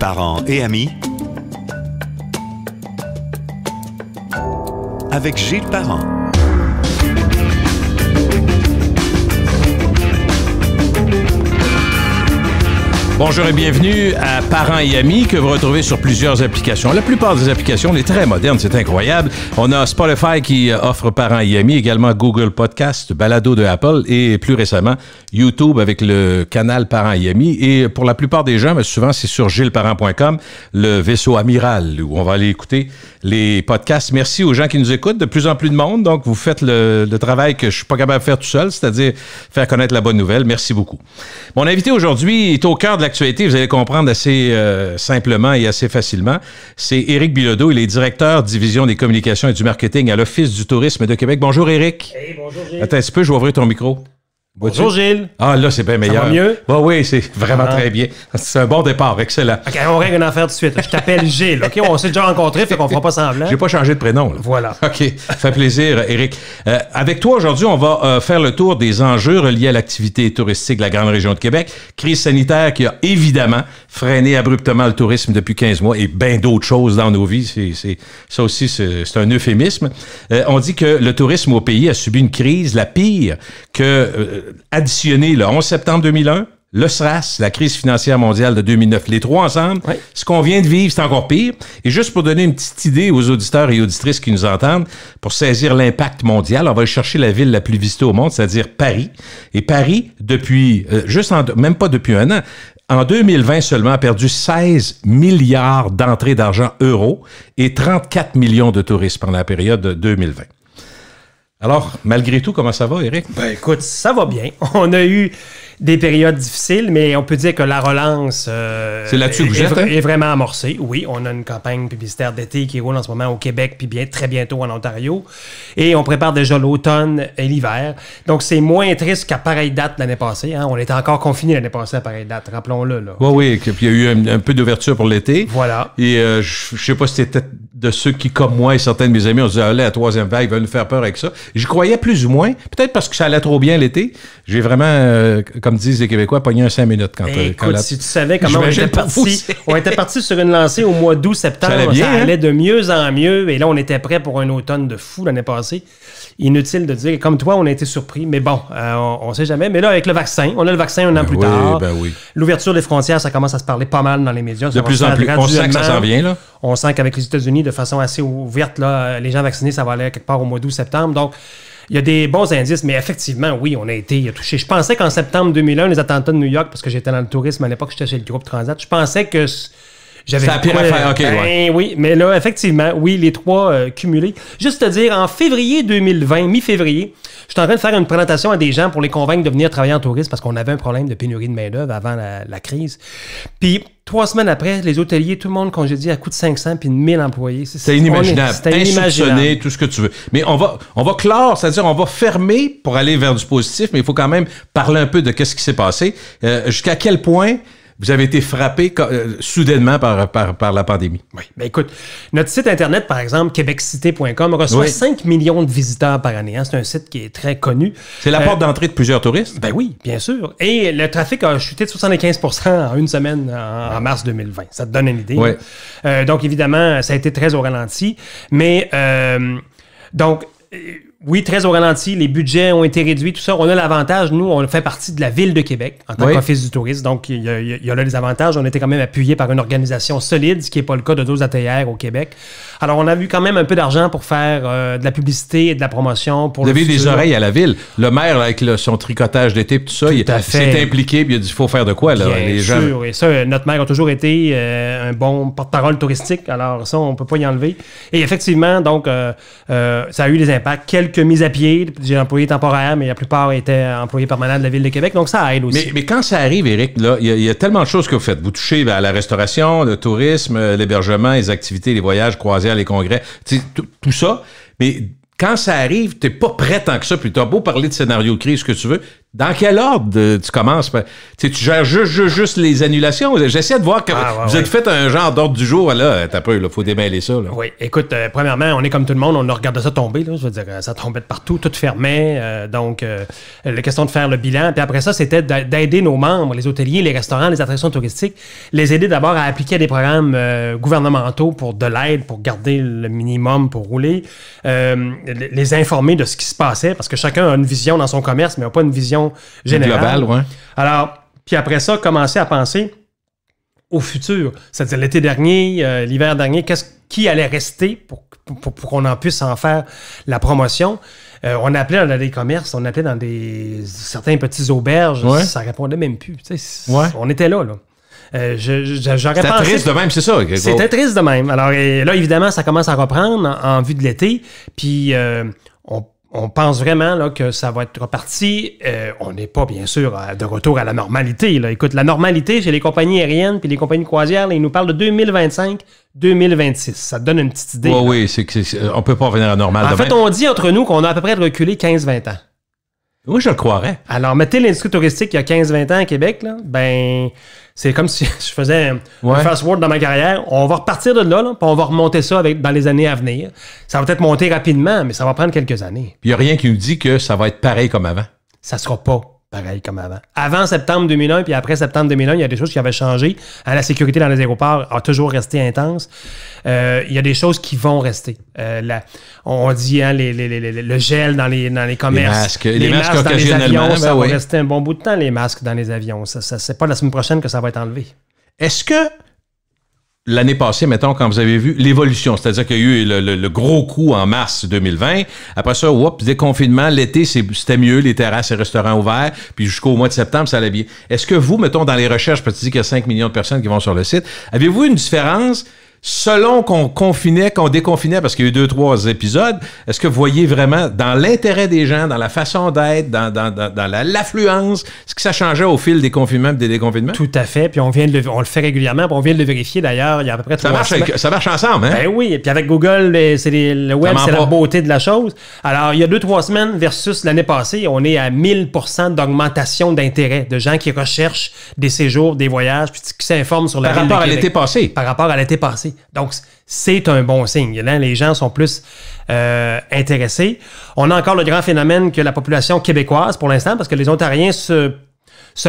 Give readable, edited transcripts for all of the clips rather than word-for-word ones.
parents et amis avec Gilles Parent. Bonjour et bienvenue à Parents et Amis que vous retrouvez sur plusieurs applications. La plupart des applications, on est très moderne, c'est incroyable. On a Spotify qui offre Parents et Amis, également Google Podcast, Balado de Apple et plus récemment YouTube avec le canal Parents et Amis. Et pour la plupart des gens, mais souvent c'est sur gillesparent.com, le vaisseau amiral où on va aller écouter les podcasts. Merci aux gens qui nous écoutent, de plus en plus de monde. Donc vous faites le travail que je suis pas capable de faire tout seul, c'est-à-dire faire connaître la bonne nouvelle. Merci beaucoup. Mon invité aujourd'hui est au cœur de l'actualité, vous allez comprendre assez simplement et assez facilement. C'est Éric Bilodeau, il est directeur division des communications et du marketing à l'Office du tourisme de Québec. Bonjour Éric. Hey, bonjour Gilles. Attends un petit peu, je vais ouvrir ton micro. Bonjour Gilles. Ah là, c'est bien meilleur. Ça va mieux? Oui, c'est vraiment très bien. C'est un bon départ, excellent. OK, on règle une affaire tout de suite. Je t'appelle Gilles, OK? On s'est déjà rencontrés, fait qu'on fera pas semblant. J'ai pas changé de prénom. Là. Voilà. OK, ça fait plaisir, Éric. Avec toi, aujourd'hui, on va faire le tour des enjeux reliés à l'activité touristique de la grande région de Québec. Crise sanitaire qui a évidemment freiné abruptement le tourisme depuis 15 mois et bien d'autres choses dans nos vies. Ça aussi, c'est un euphémisme. On dit que le tourisme au pays a subi une crise, la pire que additionnée le 11 septembre 2001, le SRAS, la crise financière mondiale de 2009. Les trois ensemble, oui. Ce qu'on vient de vivre, c'est encore pire. Et juste pour donner une petite idée aux auditeurs et auditrices qui nous entendent, pour saisir l'impact mondial, on va aller chercher la ville la plus visitée au monde, c'est-à-dire Paris. Et Paris, depuis, même pas depuis un an, en 2020 seulement, a perdu 16 milliards d'entrées d'argent euros et 34 millions de touristes pendant la période de 2020. Alors, malgré tout, comment ça va, Éric? Ben écoute, ça va bien. On a eu des périodes difficiles, mais on peut dire que la relance c'est là-dessus que vous êtes, est vraiment amorcée. Oui, on a une campagne publicitaire d'été qui roule en ce moment au Québec, puis très bientôt en Ontario. Et on prépare déjà l'automne et l'hiver. Donc, c'est moins triste qu'à pareille date l'année passée. Hein. On était encore confinés l'année passée à pareille date, rappelons-le. Là. Oui, puis il y a eu un peu d'ouverture pour l'été. Voilà. Et je sais pas si c'était de ceux qui, comme moi et certains de mes amis, on se disait, allez, la troisième vague va nous faire peur avec ça. J'y croyais plus ou moins, peut-être parce que ça allait trop bien l'été. J'ai vraiment, comme disent les Québécois, pogné un 5 minutes quand écoute, si tu savais comment on était parti sur une lancée au mois d'août-septembre, ça allait de mieux en mieux, et là, on était prêt pour un automne de fou l'année passée. Inutile de dire, comme toi, on a été surpris, mais bon, on sait jamais. Mais là, avec le vaccin, on a le vaccin un an plus tard. Oui. L'ouverture des frontières, ça commence à se parler pas mal dans les médias. De plus en plus, on sent que ça s'en vient, là. On sent qu'avec les États-Unis, de façon assez ouverte, là, les gens vaccinés, ça va aller quelque part au mois d'août-septembre. Donc, il y a des bons indices, mais effectivement, oui, on a été touchés. Je pensais qu'en septembre 2001, les attentats de New York, parce que j'étais dans le tourisme à l'époque, j'étais chez le groupe Transat, je pensais que j'avais... C'est la pire affaire, OK, ouais. Oui, mais là, effectivement, oui, les trois cumulés. Juste te dire, en février 2020, mi-février, j'étais en train de faire une présentation à des gens pour les convaincre de venir travailler en tourisme parce qu'on avait un problème de pénurie de main-d'œuvre avant la crise. Puis, 3 semaines après, les hôteliers, tout le monde congédié à coût de 500 puis de 1000 employés. C'est inimaginable. C'était inimaginable. Tout ce que tu veux. Mais on va clore, c'est-à-dire on va fermer pour aller vers du positif, mais il faut quand même parler un peu de qu'est-ce qui s'est passé. Jusqu'à quel point vous avez été frappé soudainement par la pandémie. Oui. Ben écoute, notre site Internet, par exemple, québeccité.com, reçoit 5 millions de visiteurs par année. Hein. C'est un site qui est très connu. C'est la porte d'entrée de plusieurs touristes? Ben oui, bien sûr. Et le trafic a chuté de 75% en une semaine en mars 2020. Ça te donne une idée. Oui. Donc, évidemment, ça a été très au ralenti. Mais, oui, très au ralenti. Les budgets ont été réduits, tout ça. On a l'avantage, nous, on fait partie de la Ville de Québec en tant qu'Office du tourisme. Donc, il y a là les avantages. On était quand même appuyé par une organisation solide, ce qui n'est pas le cas de d'autres ATR au Québec. Alors, on a eu quand même un peu d'argent pour faire de la publicité et de la promotion. Pour vous avez des oreilles à la Ville. Le maire, là, avec son tricotage d'été et tout ça, il s'est impliqué et il a dit, il faut faire de quoi, là, bien les sûr. gens. Et ça, notre maire a toujours été un bon porte-parole touristique. Alors, ça, on ne peut pas y enlever. Et effectivement, donc, ça a eu des impacts. Quelques mises à pied, j'ai employés temporaires, mais la plupart étaient employés permanents de la Ville de Québec, donc ça aide aussi. Mais quand ça arrive, Éric, là, il y a tellement de choses que vous faites. Vous touchez à la restauration, le tourisme, l'hébergement, les activités, les voyages, croisières, les congrès, tout ça. Mais quand ça arrive, t'es pas prêt tant que ça, puis t'as beau parler de scénario de crise, ce que tu veux, Dans quel ordre tu commences? Tu gères juste les annulations. J'essaie de voir que vous êtes fait un genre d'ordre du jour. Là, t'as peu, il faut démêler ça. Là. Oui, écoute, premièrement, on est comme tout le monde, on a regardé ça tomber. Là, je veux dire, ça tombait de partout, tout fermait. Donc, la question de faire le bilan. Puis après ça, c'était d'aider nos membres, les hôteliers, les restaurants, les attractions touristiques, les aider d'abord à appliquer des programmes gouvernementaux pour de l'aide, pour garder le minimum pour rouler, les informer de ce qui se passait, parce que chacun a une vision dans son commerce, mais n'a pas une vision générale. Global, ouais. Alors, puis après ça, commencer à penser au futur. C'est-à-dire l'été dernier, l'hiver dernier, qui allait rester pour qu'on en puisse en faire la promotion. On appelait dans des commerces, on appelait dans certains petits auberges, ça répondait même plus. On était là. J'aurais C'était triste de même, c'est ça? C'était triste de même. Alors là, évidemment, ça commence à reprendre en vue de l'été. Puis on pense vraiment là, que ça va être reparti. On n'est pas, bien sûr, de retour à la normalité. Là. Écoute, la normalité chez les compagnies aériennes puis les compagnies croisières, là, ils nous parlent de 2025-2026. Ça te donne une petite idée. Oui, on ne peut pas revenir à la normale. En fait, on dit entre nous qu'on a à peu près reculé 15-20 ans. Oui, je le croirais. Alors, mettez l'industrie touristique il y a 15-20 ans à Québec, là, ben, c'est comme si je faisais un fast-forward dans ma carrière. On va repartir de là, puis on va remonter ça dans les années à venir. Ça va peut-être monter rapidement, mais ça va prendre quelques années. Puis il n'y a rien qui nous dit que ça va être pareil comme avant. Ça ne sera pas pareil comme avant. Avant septembre 2001, puis après septembre 2001, il y a des choses qui avaient changé. La sécurité dans les aéroports a toujours resté intense. Il y a des choses qui vont rester. On dit le gel dans les commerces. Les masques dans les avions, ça va oui. rester un bon bout de temps, les masques dans les avions. Ça c'est pas la semaine prochaine que ça va être enlevé. Est-ce que l'année passée, mettons, quand vous avez vu l'évolution, c'est-à-dire qu'il y a eu le gros coup en mars 2020, après ça, déconfinement, l'été, c'était mieux, les terrasses et restaurants ouverts, puis jusqu'au mois de septembre, ça allait bien. Est-ce que vous, mettons, dans les recherches, parce que tu dis qu'il y a 5 millions de personnes qui vont sur le site, avez-vous une différence selon qu'on confinait, qu'on déconfinait, parce qu'il y a eu 2-3 épisodes, est-ce que vous voyez vraiment dans l'intérêt des gens, dans la façon d'être, dans l'affluence, est-ce que ça changeait au fil des confinements et des déconfinements? Tout à fait, puis on le fait régulièrement, puis on vient de le vérifier d'ailleurs, il y a à peu près 3 semaines. Ça marche ensemble, hein? Ben oui, et puis avec Google, le web, c'est la beauté de la chose. Alors, il y a 2-3 semaines versus l'année passée, on est à 1000% d'augmentation d'intérêt, de gens qui recherchent des séjours, des voyages, puis qui s'informent sur la ville de Québec. Par rapport à l'été passé. Par rapport à l'été passé. Donc, c'est un bon signe. Là, les gens sont plus intéressés. On a encore le grand phénomène que la population québécoise, pour l'instant, parce que les Ontariens se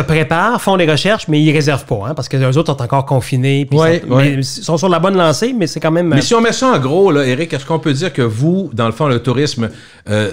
préparent, font des recherches, mais ils ne réservent pas, hein, parce que les autres sont encore confinés. Ils sont sur la bonne lancée, mais c'est quand même... Mais si on met ça en gros, là, Éric, est-ce qu'on peut dire que vous, dans le fond, le tourisme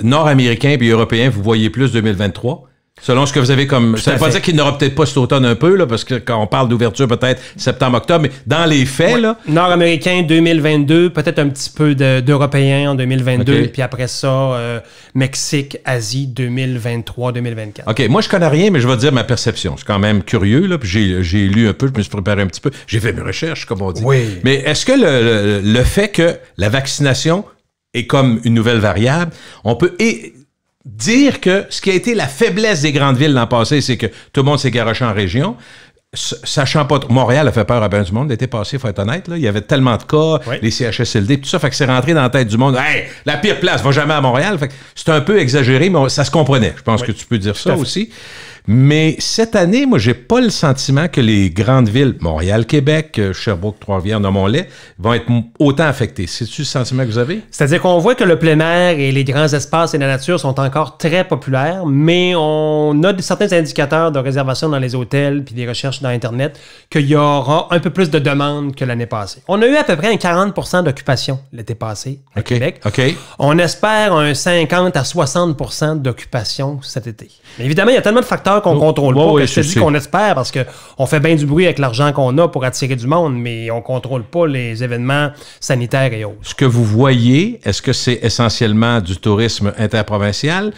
nord-américain et européen, vous voyez plus 2023? Selon ce que vous avez comme... Ça ne veut pas dire qu'il n'aura peut-être pas cet automne un peu, là, parce que quand on parle d'ouverture, peut-être septembre-octobre, mais dans les faits, là... Nord-américain 2022, peut-être un petit peu d'Européens en 2022, puis après ça, Mexique, Asie 2023-2024. OK, moi, je connais rien, mais je vais dire ma perception. Je suis quand même curieux, là, puis j'ai lu un peu, je me suis préparé un petit peu. J'ai fait mes recherches, comme on dit. Oui. Mais est-ce que le fait que la vaccination est comme une nouvelle variable, on peut... dire que ce qui a été la faiblesse des grandes villes l'an passé, c'est que tout le monde s'est garoché en région. Sachant pas... Montréal a fait peur à bien du monde l'été passé, il faut être honnête. Là. Il y avait tellement de cas, les CHSLD, tout ça, fait que c'est rentré dans la tête du monde. Hey, la pire place, va jamais à Montréal. Fait que c'est un peu exagéré, mais ça se comprenait. Je pense que tu peux dire ça aussi. Mais cette année, moi, j'ai pas le sentiment que les grandes villes, Montréal, Québec, Sherbrooke, Trois-Rivières, nommons-les, vont être autant affectées. C'est-tu le sentiment que vous avez? C'est-à-dire qu'on voit que le plein air et les grands espaces et la nature sont encore très populaires, mais on a certains indicateurs de réservation dans les hôtels puis des recherches dans Internet qu'il y aura un peu plus de demandes que l'année passée. On a eu à peu près un 40% d'occupation l'été passé à Québec. OK. On espère un 50 à 60% d'occupation cet été. Mais évidemment, il y a tellement de facteurs qu'on ne contrôle pas. Que je te dis qu'on espère parce qu'on fait bien du bruit avec l'argent qu'on a pour attirer du monde, mais on ne contrôle pas les événements sanitaires et autres. Ce que vous voyez, est-ce que c'est essentiellement du tourisme interprovincial,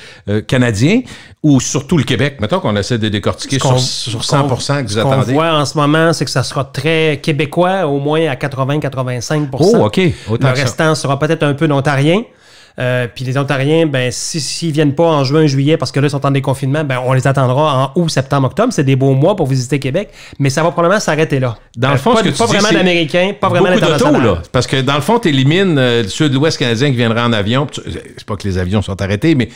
canadien, ou surtout le Québec? Mettons qu'on essaie de décortiquer sur 100% que vous attendez. Ce qu'on voit en ce moment, c'est que ça sera très québécois, au moins à 80-85%. Oh, OK. Le restant sera peut-être un peu d'Ontarien. Puis les Ontariens, ben, s'ils viennent pas en juin, juillet, parce que là, ils sont en déconfinement, ben, on les attendra en août, septembre, octobre. C'est des beaux mois pour visiter Québec, mais ça va probablement s'arrêter là. Dans le fond, pas vraiment d'Américains, pas vraiment d'international. Là, parce que dans le fond, tu élimines ceux de l'Ouest canadien qui viendraient en avion. C'est pas que les avions sont arrêtés, mais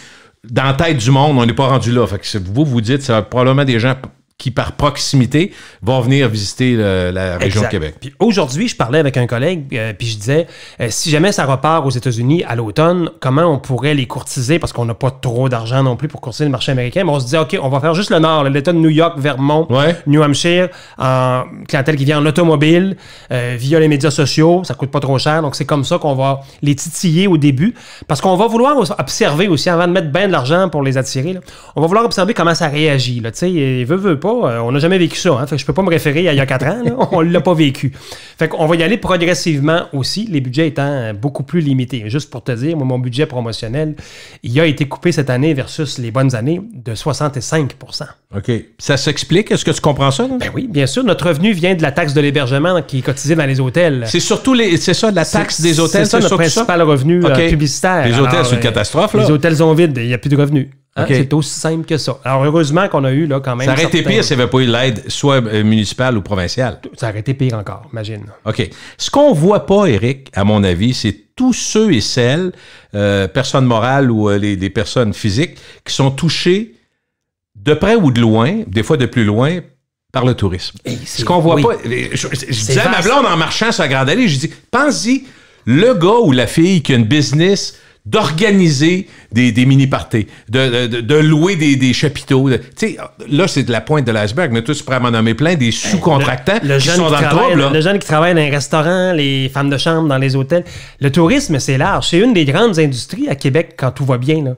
dans la tête du monde, on n'est pas rendu là. Fait que vous dites, c'est probablement des gens qui, par proximité, vont venir visiter la région de Québec. Puis aujourd'hui, je parlais avec un collègue, puis je disais, si jamais ça repart aux États-Unis à l'automne, comment on pourrait les courtiser, parce qu'on n'a pas trop d'argent non plus pour courtiser le marché américain, mais on se disait, OK, on va faire juste le nord, l'État de New York, Vermont, New Hampshire, en clientèle qui vient en automobile, via les médias sociaux, ça coûte pas trop cher, donc c'est comme ça qu'on va les titiller au début, parce qu'on va vouloir observer aussi, avant de mettre bien de l'argent pour les attirer, là, on va vouloir observer comment ça réagit, tu sais, veut pas. On n'a jamais vécu ça. Hein? Fait que je peux pas me référer à il y a 4 ans. Là. On l'a pas vécu. Fait qu'on va y aller progressivement aussi, les budgets étant beaucoup plus limités. Juste pour te dire, moi, mon budget promotionnel, il a été coupé cette année versus les bonnes années de 65 %. OK. Ça s'explique? Est-ce que tu comprends ça? Là? Ben oui, bien sûr. Notre revenu vient de la taxe de l'hébergement qui est cotisée dans les hôtels. C'est surtout c'est ça, la taxe des hôtels? C'est ça notre principal revenu publicitaire. Les hôtels, c'est une catastrophe. Là. Les hôtels sont vides. Il n'y a plus de revenus. Hein? Okay. C'est aussi simple que ça. Alors, heureusement qu'on a eu là, quand même... Ça aurait été pire s'il n'y avait pas eu l'aide, soit municipale ou provinciale. Ça aurait été pire encore, imagine. OK. Ce qu'on ne voit pas, Éric, à mon avis, c'est tous ceux et celles, personnes morales ou les personnes physiques, qui sont touchés de près ou de loin, des fois de plus loin, par le tourisme. Ce qu'on voit pas... Je disais à ma blonde en marchant sur la Grande Allée, je dis, pense-y, le gars ou la fille qui a une business... d'organiser des mini-parties, de louer des chapiteaux. Tu sais, là, c'est de la pointe de l'iceberg. Mais tous prêts à m'en nommer plein, des sous-contractants qui sont dans le trouble. Le jeune qui travaille dans les restaurants, les femmes de chambre dans les hôtels. Le tourisme, c'est large. C'est une des grandes industries à Québec quand tout va bien. Là.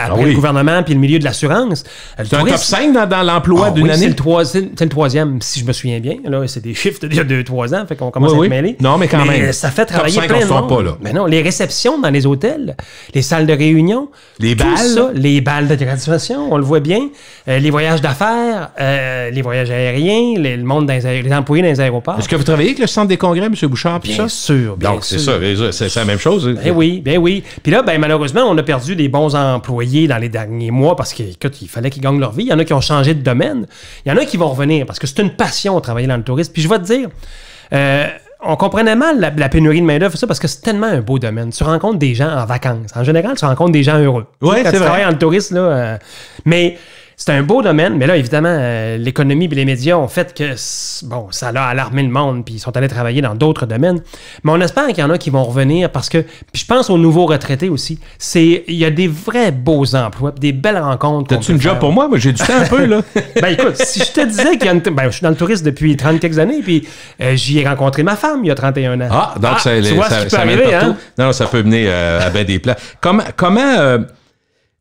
Après le gouvernement puis le milieu de l'assurance. C'est un top 5 dans l'emploi d'une année? C'est le troisième, si je me souviens bien. Là, c'est des chiffres d'il y a 2-3 ans. Fait qu'on commence à être mêlés. Non, mais quand même. Ça fait travailler top 5, plein de monde. Pas, là. Mais non, les réceptions dans les hôtels, les salles de réunion, les balles, ça, les balles de graduation, on le voit bien, les voyages d'affaires, les voyages aériens, le monde les employés dans les aéroports. Est-ce que vous travaillez avec le centre des congrès, M. Bouchard? Bien sûr, bien Donc, sûr. c'est la même chose. Ben oui. Puis là, malheureusement, on a perdu des bons employés dans les derniers mois parce qu'il fallait qu'ils gagnent leur vie. Il y en a qui ont changé de domaine. Il y en a qui vont revenir parce que c'est une passion de travailler dans le tourisme. Puis je vais te dire... on comprenait mal la pénurie de main-d'œuvre, parce que c'est tellement un beau domaine. Tu rencontres des gens en vacances. En général, tu rencontres des gens heureux. Oui, quand tu travailles en tourisme, là. Mais c'est un beau domaine. Mais là, évidemment, l'économie et les médias ont fait que, bon, ça a alarmé le monde, puis ils sont allés travailler dans d'autres domaines. Mais on espère qu'il y en a qui vont revenir parce que, puis je pense aux nouveaux retraités aussi. Il y a des vrais beaux emplois, des belles rencontres. T'as-tu une job pour moi? Moi, j'ai du temps un peu, là. Écoute, si je te disais qu'il y a je suis dans le tourisme depuis 30 quelques années, puis j'y ai rencontré ma femme il y a 31 ans. Ah, donc ça tu vois ce qui peut arriver, hein? Non, ça peut mener à ben des plans.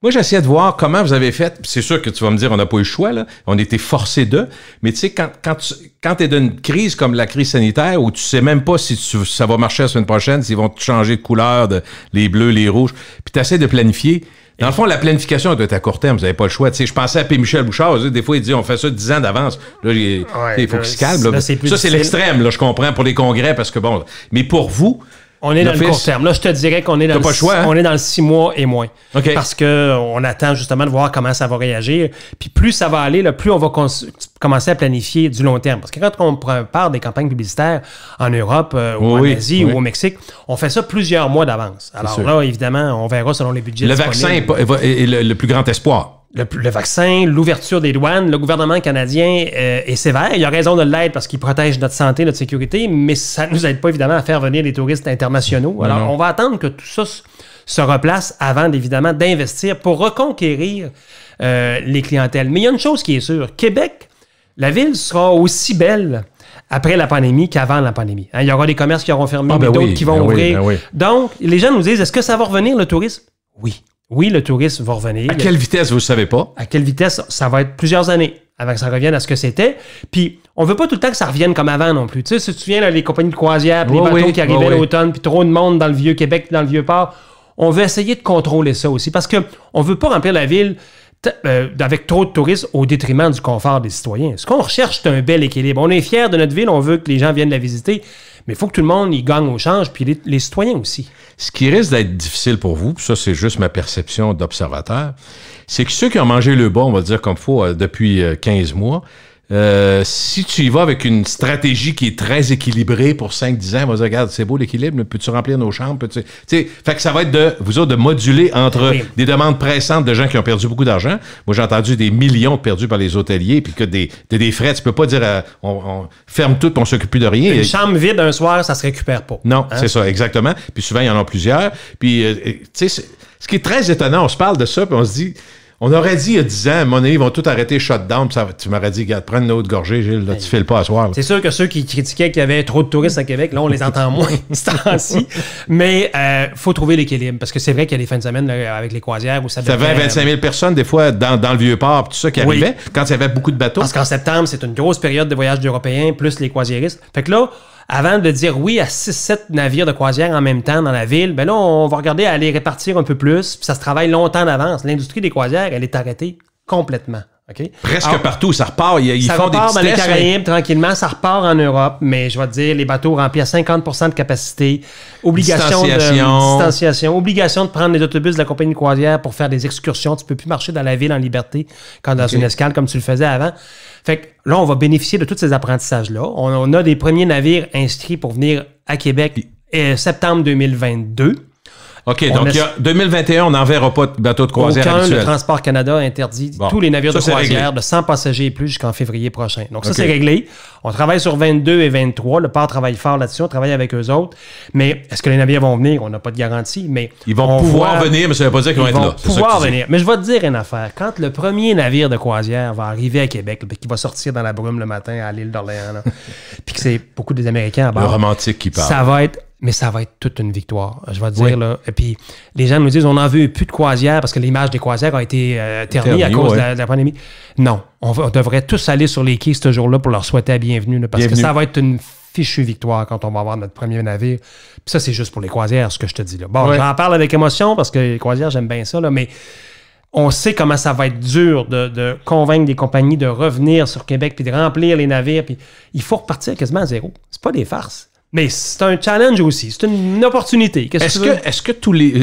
Moi, j'essayais de voir comment vous avez fait. C'est sûr que tu vas me dire, on n'a pas eu le choix, là. On était forcés d'eux. Mais tu sais, quand tu es dans une crise comme la crise sanitaire, où tu sais même pas si ça va marcher la semaine prochaine, s'ils vont te changer de couleur, les bleus, les rouges, puis tu essaies de planifier. Dans le fond, la planification elle doit être à court terme. Vous n'avez pas le choix. Tu sais, je pensais à P. Michel Bouchard. Des fois, il dit on fait ça 10 ans d'avance. Là, il faut qu'il se calme. Là. Ça, c'est l'extrême, là, je comprends, pour les congrès, parce que bon. Mais pour vous... On est dans le court terme. Là, je te dirais qu'on est dans on est dans le 6 mois et moins. Okay. Parce qu'on attend justement de voir comment ça va réagir. Puis plus ça va aller, là, plus on va commencer à planifier du long terme. Parce que quand on parle des campagnes publicitaires en Europe ou en Asie ou au Mexique, on fait ça plusieurs mois d'avance. Alors là, évidemment, on verra selon les budgets. Le vaccin est le plus grand espoir. Le vaccin, l'ouverture des douanes, le gouvernement canadien est sévère. Il a raison de l'être parce qu'il protège notre santé, notre sécurité, mais ça ne nous aide pas évidemment à faire venir des touristes internationaux. Alors, on va attendre que tout ça se replace avant, évidemment, d'investir pour reconquérir les clientèles. Mais il y a une chose qui est sûre. Québec, la ville sera aussi belle après la pandémie qu'avant la pandémie. Hein, il y aura des commerces qui auront fermé, mais d'autres qui vont ouvrir. Donc, les gens nous disent, est-ce que ça va revenir, le tourisme? Oui. Oui, le tourisme va revenir. À quelle vitesse, vous ne savez pas? À quelle vitesse? Ça va être plusieurs années avant que ça revienne à ce que c'était. Puis, on veut pas tout le temps que ça revienne comme avant non plus. Tu sais, si tu te souviens, là, les compagnies de croisière, les bateaux qui arrivaient l'automne, puis trop de monde dans le Vieux-Québec, dans le Vieux-Port, on veut essayer de contrôler ça aussi. Parce qu'on veut pas remplir la ville avec trop de touristes au détriment du confort des citoyens. Ce qu'on recherche, c'est un bel équilibre. On est fiers de notre ville, on veut que les gens viennent la visiter, mais il faut que tout le monde y gagne au change, puis les citoyens aussi. Ce qui risque d'être difficile pour vous, puis ça, c'est juste ma perception d'observateur, c'est que ceux qui ont mangé le bas, on va dire comme il faut, depuis 15 mois, si tu y vas avec une stratégie qui est très équilibrée pour 5-10 ans, on va dire, regarde, c'est beau l'équilibre, mais peux-tu remplir nos chambres? Fait que ça va être de moduler entre des demandes pressantes de gens qui ont perdu beaucoup d'argent. Moi, j'ai entendu des millions de perdus par les hôteliers, puis que des frais, tu peux pas dire, on ferme tout, on s'occupe plus de rien. Une chambre vide un soir, ça se récupère pas. Non, c'est ça, exactement. Puis souvent, il y en a plusieurs. Puis, tu sais, ce qui est très étonnant, on se parle de ça, puis on se dit... On aurait dit il y a 10 ans, à mon avis, ils vont tout arrêter shutdown. Tu m'aurais dit, regarde, prends une autre gorgée, Gilles, là, tu files pas à soir. C'est sûr que ceux qui critiquaient qu'il y avait trop de touristes à Québec, là, on les entend moins ce temps-ci. Mais faut trouver l'équilibre. Parce que c'est vrai qu'il y a des fins de semaine là, avec les croisières où ça devait... 25 000 personnes, des fois, dans le Vieux-Port, tout ça qui arrivait, quand il y avait beaucoup de bateaux. Parce qu'en septembre, c'est une grosse période de voyage d'Européens, plus les croisiéristes. Fait que là, avant de dire oui à 6-7 navires de croisière en même temps dans la ville, ben là, on va regarder à les répartir un peu plus, puis ça se travaille longtemps d'avance. L'industrie des croisières, elle est arrêtée complètement. Okay? Presque partout, ça repart. Ça font repart des dans les tests, Caraïbes, tranquillement. Ça repart en Europe, mais je vais te dire, les bateaux remplis à 50% de capacité. Distanciation. Obligation de prendre les autobus de la compagnie de croisière pour faire des excursions. Tu peux plus marcher dans la ville en liberté quand dans une escale comme tu le faisais avant. Fait que là, on va bénéficier de tous ces apprentissages-là. On a des premiers navires inscrits pour venir à Québec septembre 2022. OK, donc 2021, on n'enverra pas de bateau de croisière habituel. Le Transport Canada interdit tous les navires de croisière de 100 passagers et plus jusqu'en février prochain. Donc ça, c'est réglé. On travaille sur 22 et 23. Le port travaille fort là-dessus. On travaille avec eux autres. Mais est-ce que les navires vont venir? On n'a pas de garantie. Mais ils vont pouvoir venir, mais ça ne veut pas dire qu'ils vont être là. Ils vont pouvoir venir. Mais je vais te dire une affaire. Quand le premier navire de croisière va arriver à Québec, puis qu'il va sortir dans la brume le matin à l'île d'Orléans, puis que c'est beaucoup des Américains à bord. Le romantique qui parle. Ça va être toute une victoire, je vais te dire. Là. Et puis, les gens nous disent, on n'en veut plus de croisières parce que l'image des croisières a été ternie à cause de la pandémie. Non, on devrait tous aller sur les quais ce jour-là pour leur souhaiter la bienvenue. Là, parce que ça va être une fichue victoire quand on va avoir notre premier navire. Puis ça, c'est juste pour les croisières, ce que je te dis là. Bon, j'en parle avec émotion parce que les croisières, j'aime bien ça, là, mais on sait comment ça va être dur de convaincre des compagnies de revenir sur Québec puis de remplir les navires. Puis il faut repartir quasiment à zéro. C'est pas des farces. Mais c'est un challenge aussi, c'est une opportunité. Est-ce que tous les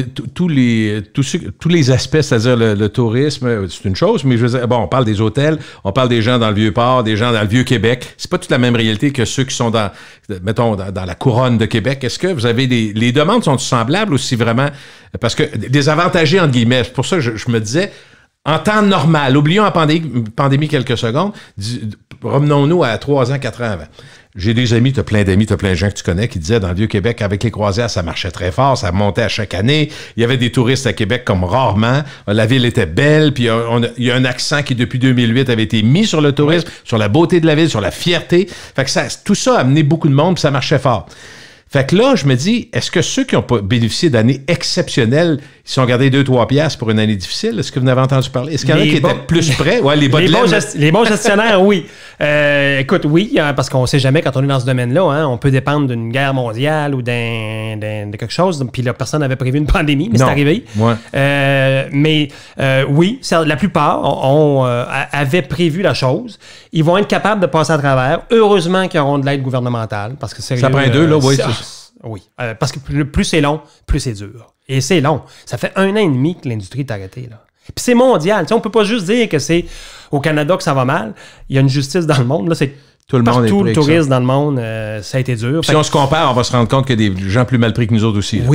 aspects, c'est-à-dire le tourisme, c'est une chose, mais je veux dire, bon, on parle des hôtels, on parle des gens dans le Vieux-Port, des gens dans le Vieux-Québec. C'est pas toute la même réalité que ceux qui sont dans la couronne de Québec. Est-ce que vous avez les demandes sont semblables aussi vraiment? Parce que désavantagés, entre guillemets, c'est pour ça que je me disais, en temps normal, oublions la pandémie quelques secondes, revenons-nous à 3 ans, 4 ans avant. J'ai des amis, t'as plein de gens que tu connais qui disaient dans le Vieux-Québec, avec les croisières, ça marchait très fort, ça montait à chaque année. Il y avait des touristes à Québec comme rarement. La ville était belle, puis il y a un accent qui, depuis 2008, avait été mis sur le tourisme, sur la beauté de la ville, sur la fierté. Fait que tout ça a amené beaucoup de monde, puis ça marchait fort. Fait que là, je me dis, est-ce que ceux qui ont bénéficié d'années exceptionnelles, ils se sont gardés 2-3 piastres pour une année difficile? Est-ce que vous en avez entendu parler? Est-ce qu'il y en a qui étaient plus près? Ouais, les bons gestionnaires, oui. Écoute, oui, parce qu'on ne sait jamais quand on est dans ce domaine-là. Hein, on peut dépendre d'une guerre mondiale ou de quelque chose. Puis là, personne n'avait prévu une pandémie, mais c'est arrivé. Ouais. Oui, la plupart avaient prévu la chose. Ils vont être capables de passer à travers. Heureusement qu'ils auront de l'aide gouvernementale. Parce que ça prend deux, là, oui. Oui, parce que plus c'est long, plus c'est dur. Et c'est long. Ça fait 1 an et demi que l'industrie est arrêtée, là. Puis c'est mondial. T'sais, on peut pas juste dire que c'est au Canada que ça va mal. Il y a une justice dans le monde. Là, c'est partout le tourisme dans le monde, ça a été dur. Si on se compare, on va se rendre compte qu'il y a des gens plus mal pris que nous autres aussi. Là.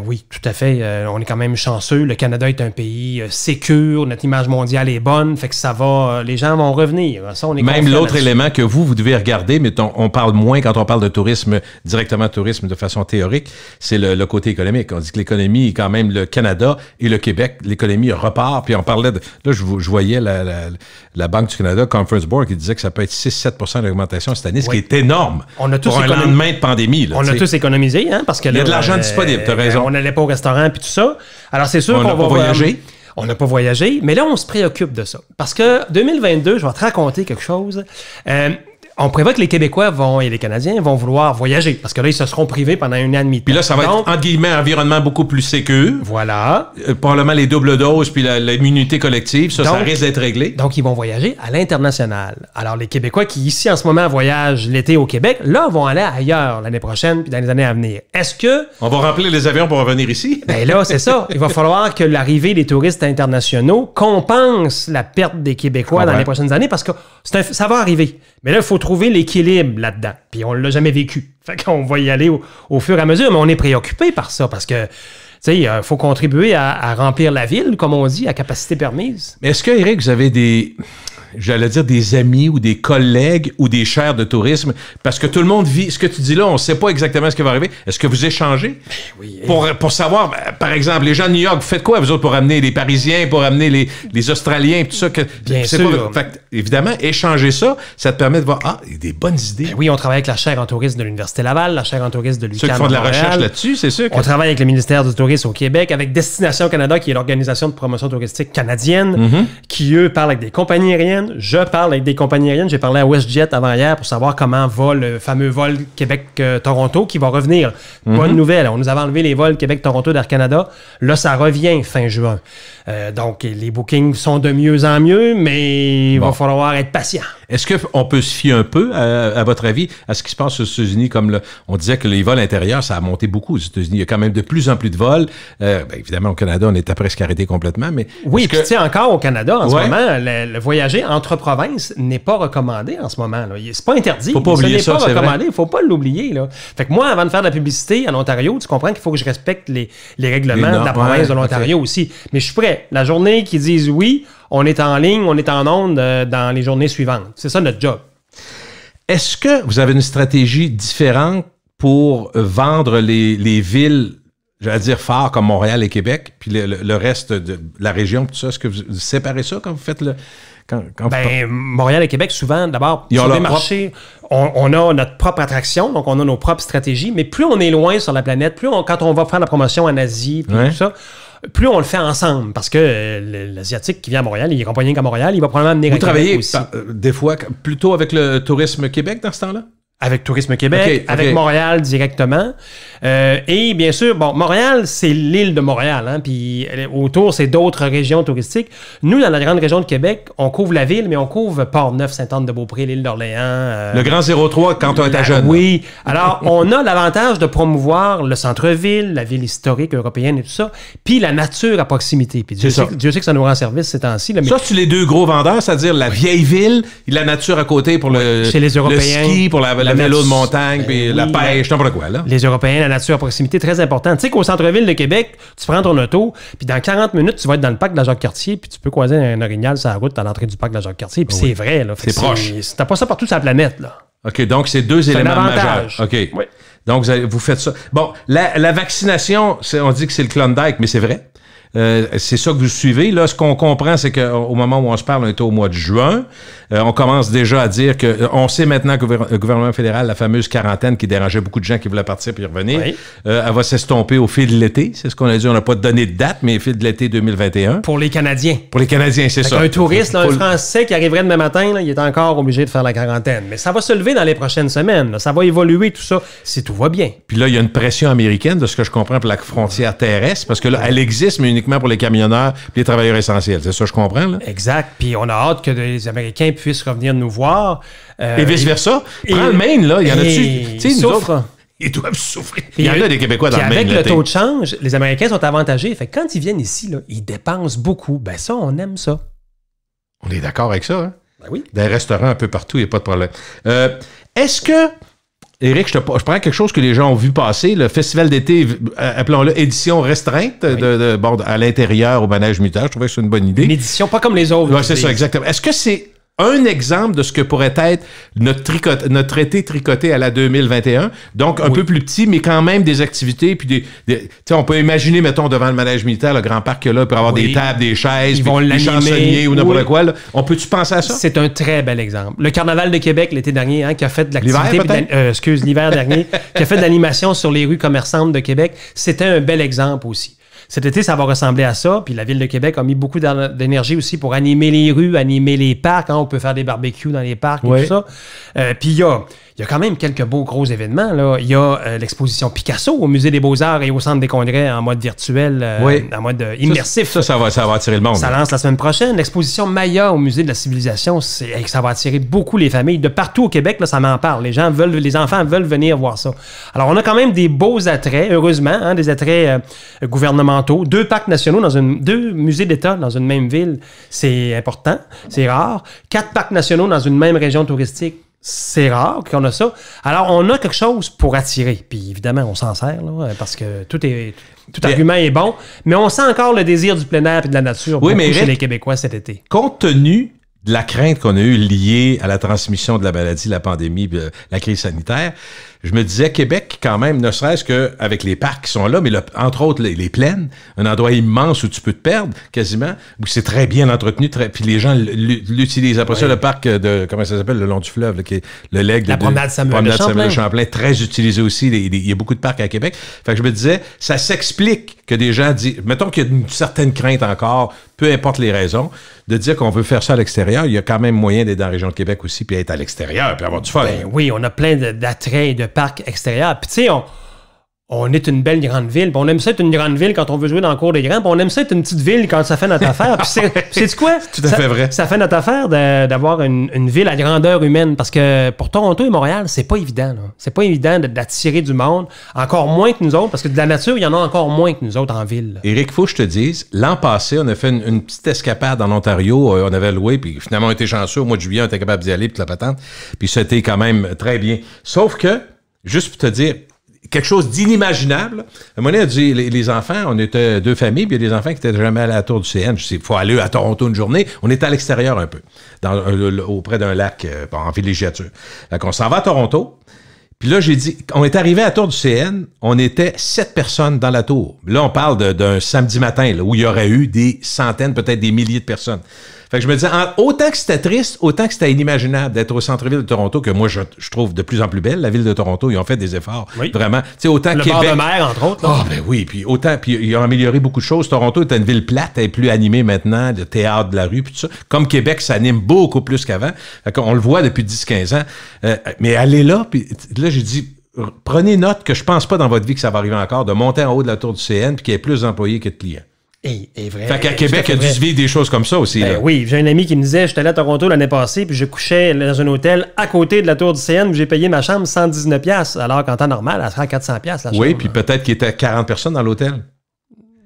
Oui, tout à fait. On est quand même chanceux. Le Canada est un pays sécure. Notre image mondiale est bonne. Fait que ça va. Les gens vont revenir. Ça, on est même l'autre élément que vous devez regarder, mais on parle moins quand on parle de tourisme, directement de tourisme de façon théorique, c'est le côté économique. On dit que l'économie, quand même, le Canada et le Québec, l'économie repart. Puis on parlait de... Là, je voyais la Banque du Canada, Conference Board, qui disait que ça peut être 6-7% d'augmentation cette année, ce qui est énorme. On a tous pour un lendemain de pandémie. Là, on a tous économisé, hein, parce que il y a de l'argent disponible, t'as raison. On n'allait pas au restaurant puis tout ça. Alors, c'est sûr qu'on va voyager. On n'a pas voyagé, mais là, on se préoccupe de ça. Parce que 2022, je vais te raconter quelque chose. On prévoit que les Québécois et les Canadiens vont vouloir voyager, parce que là, ils se seront privés pendant 1 an et demi. Puis là, ça va être, entre guillemets, un environnement beaucoup plus sécure. Voilà. Probablement les doubles doses, puis l'immunité collective, ça risque d'être réglé. Donc, ils vont voyager à l'international. Alors, les Québécois qui, ici, en ce moment, voyagent l'été au Québec, là, vont aller ailleurs l'année prochaine, puis dans les années à venir. Est-ce que... On va remplir les avions pour revenir ici? Ben là, c'est ça. Il va falloir que l'arrivée des touristes internationaux compense la perte des Québécois dans les prochaines années, parce que ça va arriver. Mais là, il faut trouver l'équilibre là-dedans. Puis on ne l'a jamais vécu. Fait qu'on va y aller au fur et à mesure, mais on est préoccupé par ça, parce que, tu sais, il faut contribuer à remplir la ville, comme on dit, à capacité permise. Mais est-ce que, Éric, vous avez j'allais dire des amis ou des collègues ou des chaires de tourisme, parce que tout le monde vit, ce que tu dis là, on ne sait pas exactement ce qui va arriver. Est-ce que vous échangez? Oui. Pour savoir, par exemple, les gens de New York, vous faites quoi, vous autres, pour amener les Parisiens, pour amener les Australiens, tout ça? Bien sûr. Fait, évidemment, échanger ça te permet de voir, il y a des bonnes idées. Ben oui, on travaille avec la chaire en tourisme de l'Université Laval, la chaire en tourisme de l'UQAM. Ceux qui font de la recherche là-dessus, c'est sûr. On travaille avec le ministère du Tourisme au Québec, avec Destination Canada, qui est l'organisation de promotion touristique canadienne, qui, eux, parlent avec des compagnies aériennes. Je parle avec des compagnies aériennes. J'ai parlé à WestJet avant-hier pour savoir comment va le fameux vol Québec-Toronto qui va revenir. Bonne nouvelle. On nous avait enlevé les vols Québec-Toronto d'Air Canada. Là, ça revient fin juin. Donc, les bookings sont de mieux en mieux, mais il va falloir être patient. Est-ce qu'on peut se fier un peu, à votre avis, à ce qui se passe aux États-Unis? Comme on disait que les vols intérieurs, ça a monté beaucoup aux États-Unis. Il y a quand même de plus en plus de vols. Évidemment, au Canada, on était presque arrêté complètement. Mais oui, puis tu sais, encore au Canada, en ce moment, le voyager entre provinces n'est pas recommandé en ce moment. C'est pas interdit. Faut pas oublier ça, c'est pas recommandé. Il faut pas l'oublier. Là. Fait que moi, avant de faire de la publicité en Ontario, tu comprends qu'il faut que je respecte les règlements de la province de l'Ontario aussi. Mais je suis prêt. La journée qu'ils disent oui, on est en ligne, on est en onde dans les journées suivantes. C'est ça notre job. Est-ce que vous avez une stratégie différente pour vendre les villes, j'allais dire phares comme Montréal et Québec, puis le reste de la région, tout ça? Est-ce que vous séparez ça quand vous faites le... Montréal et Québec, souvent, d'abord, sur des marchés, on a notre propre attraction, donc on a nos propres stratégies, mais plus on est loin sur la planète, quand on va faire la promotion en Asie, puis tout ça, plus on le fait ensemble, parce que l'Asiatique qui vient à Montréal, il est compagnie qu'à Montréal, il va probablement amener... Vous travaillez aussi. Des fois plutôt avec le Tourisme Québec dans ce temps-là? Avec Tourisme Québec, avec Montréal directement. Et bien sûr, Montréal, c'est l'île de Montréal. Hein, puis autour, c'est d'autres régions touristiques. Nous, dans la grande région de Québec, on couvre la ville, mais on couvre Port-Neuf, Sainte-Anne-de-Beaupré, l'île d'Orléans. Le Grand 03 quand on était jeune. Oui. Alors, on a l'avantage de promouvoir le centre-ville, la ville historique européenne et tout ça, puis la nature à proximité. Puis Dieu sait que ça nous rend service ces temps-ci. Là, mais... Ça, c'est les deux gros vendeurs, c'est-à-dire la vieille ville et la nature à côté pour chez les Européens, le ski, pour le vélo de montagne, puis la pêche, n'importe quoi. Là. Les Européens, la nature à proximité, très important. Tu sais qu'au centre-ville de Québec, tu prends ton auto, puis dans 40 minutes, tu vas être dans le parc de la Jacques-Cartier, puis tu peux croiser un orignal sur la route à l'entrée du parc de la Jacques-Cartier, puis c'est vrai. Là. C'est proche. T'as pas ça partout sur la planète. Là. OK, donc c'est deux éléments majeurs. OK. Oui. Donc, vous faites ça. Bon, la vaccination, on dit que c'est le Klondike, mais c'est vrai. C'est ça que vous suivez. Là, ce qu'on comprend, c'est qu'au moment où on se parle, on est au mois de juin. On commence déjà à dire que on sait maintenant que le gouvernement fédéral, la fameuse quarantaine qui dérangeait beaucoup de gens qui voulaient partir puis revenir, elle va s'estomper au fil de l'été. C'est ce qu'on a dit. On n'a pas donné de date, mais au fil de l'été 2021. Pour les Canadiens. Pour les Canadiens, c'est ça. Un touriste, un Français qui arriverait demain matin, là, il est encore obligé de faire la quarantaine. Mais ça va se lever dans les prochaines semaines. Là. Ça va évoluer, tout ça, si tout va bien. Puis là, il y a une pression américaine, de ce que je comprends, pour la frontière terrestre, parce que là, elle existe, mais uniquement pour les camionneurs et les travailleurs essentiels. C'est ça que je comprends, là? Exact. Puis on a hâte que les Américains puissent revenir nous voir. Et vice-versa. Prends le Maine, là. Il y en a-tu? Ils souffrent. Ils doivent souffrir. Il y en a des Québécois dans le Maine. Avec le taux de change, les Américains sont avantagés. Fait que quand ils viennent ici, là, ils dépensent beaucoup. Ben ça, on aime ça. On est d'accord avec ça, hein? Ben oui. Dans les restaurants un peu partout, il n'y a pas de problème. Est-ce que... Éric, je prends quelque chose que les gens ont vu passer, le festival d'été, appelons-le édition restreinte, à l'intérieur au manège Mutage. Je trouvais que c'est une bonne idée. Une édition pas comme les autres. Oui, c'est ça, exactement. Est-ce que c'est un exemple de ce que pourrait être notre été tricoté à la 2021? Donc, un peu plus petit, mais quand même des activités. Puis on peut imaginer, mettons, devant le manège militaire, le grand parc là, il peut avoir des tables, des chaises, des chansonniers ou n'importe quoi. Là. On peut-tu penser à ça? C'est un très bel exemple. Le Carnaval de Québec, l'été dernier, qui a fait de l'activité... l'hiver dernier, qui a fait de l'animation sur les rues commerçantes de Québec, c'était un bel exemple aussi. Cet été, ça va ressembler à ça. Puis la Ville de Québec a mis beaucoup d'énergie aussi pour animer les rues, animer les parcs. Hein. On peut faire des barbecues dans les parcs et tout ça. Puis il y a quand même quelques beaux gros événements. Là. Il y a l'exposition Picasso au Musée des Beaux-Arts et au Centre des Congrès en mode virtuel, en mode immersif. Ça va attirer le monde. Ça lance la semaine prochaine. L'exposition Maya au Musée de la Civilisation, ça va attirer beaucoup les familles. De partout au Québec, là, ça m'en parle. Les enfants veulent venir voir ça. Alors, on a quand même des beaux attraits, heureusement, hein, des attraits gouvernementaux. 2 parcs nationaux, 2 musées d'État dans une même ville, c'est important, c'est rare. 4 parcs nationaux dans une même région touristique, c'est rare qu'on a ça. Alors, on a quelque chose pour attirer. Puis, évidemment, on s'en sert, là, parce que tout argument est bon. Mais on sent encore le désir du plein air et de la nature chez les Québécois cet été. Compte tenu de la crainte qu'on a eue liée à la transmission de la maladie, la pandémie, la crise sanitaire, je me disais, Québec, quand même, ne serait-ce qu'avec les parcs qui sont là, mais entre autres, les plaines, un endroit immense où tu peux te perdre, quasiment, où c'est très bien entretenu, puis les gens l'utilisent. Après ça, le parc comment ça s'appelle, le long du fleuve, là, qui est le legs. La promenade Samuel Champlain, très utilisé aussi. Il y a beaucoup de parcs à Québec. Fait que je me disais, ça s'explique que des gens disent, mettons qu'il y a une certaine crainte encore, peu importe les raisons, de dire qu'on veut faire ça à l'extérieur. Il y a quand même moyen d'être dans la région de Québec aussi, puis être à l'extérieur, puis avoir du fun. Ben oui, on a plein d'attraits et de parcs extérieurs. Puis tu sais, on est une belle grande ville. On aime ça être une grande ville quand on veut jouer dans le cours des grands. Puis on aime ça être une petite ville quand ça fait notre affaire. Puis c'est quoi? Tout à fait vrai. Ça fait notre affaire d'avoir une ville à grandeur humaine. Parce que pour Toronto et Montréal, c'est pas évident. Là. C'est pas évident d'attirer du monde. Encore moins que nous autres. Parce que de la nature, il y en a encore moins que nous autres en ville. Là. Éric, faut que je te dise, l'an passé, on a fait une petite escapade en Ontario. On avait loué, puis finalement, on était chanceux. Au mois de juillet, on était capable d'y aller, puis la patente. Puis c'était quand même très bien. Sauf que, juste pour te dire, quelque chose d'inimaginable. À un moment donné, a dit, les enfants, on était 2 familles, puis il y a des enfants qui n'étaient jamais allés à la tour du CN. Je sais, il faut aller à Toronto une journée. On était à l'extérieur un peu, auprès d'un lac en villégiature. Donc, on s'en va à Toronto. Puis là, j'ai dit, on est arrivé à la tour du CN, on était 7 personnes dans la tour. Là, on parle d'un samedi matin, là, où il y aurait eu des centaines, peut-être des milliers de personnes. Fait que je me disais, autant que c'était triste, autant que c'était inimaginable d'être au centre-ville de Toronto, que moi, je trouve de plus en plus belle, la ville de Toronto. Ils ont fait des efforts, vraiment. Tu sais, autant le Québec... bord de mer, entre autres. Ah, ben oui. Puis ils ont amélioré beaucoup de choses. Toronto est une ville plate, elle est plus animée maintenant, le théâtre de la rue, puis tout ça. Comme Québec s'anime beaucoup plus qu'avant. Fait qu'on le voit depuis 10-15 ans. Mais allez là, puis là, j'ai dit... Prenez note que je pense pas dans votre vie que ça va arriver encore, de monter en haut de la tour du CN puis qu'il y ait plus d'employés que de clients. Et vrai. Fait qu'à Québec, il y a dû se vivre des choses comme ça aussi. Là. Oui, j'ai un ami qui me disait, j'étais allé à Toronto l'année passée, puis je couchais dans un hôtel à côté de la tour du CN où j'ai payé ma chambre 119$, alors qu'en temps normal, elle sera à 400$ la chambre. Oui, puis peut-être qu'il était 40 personnes dans l'hôtel.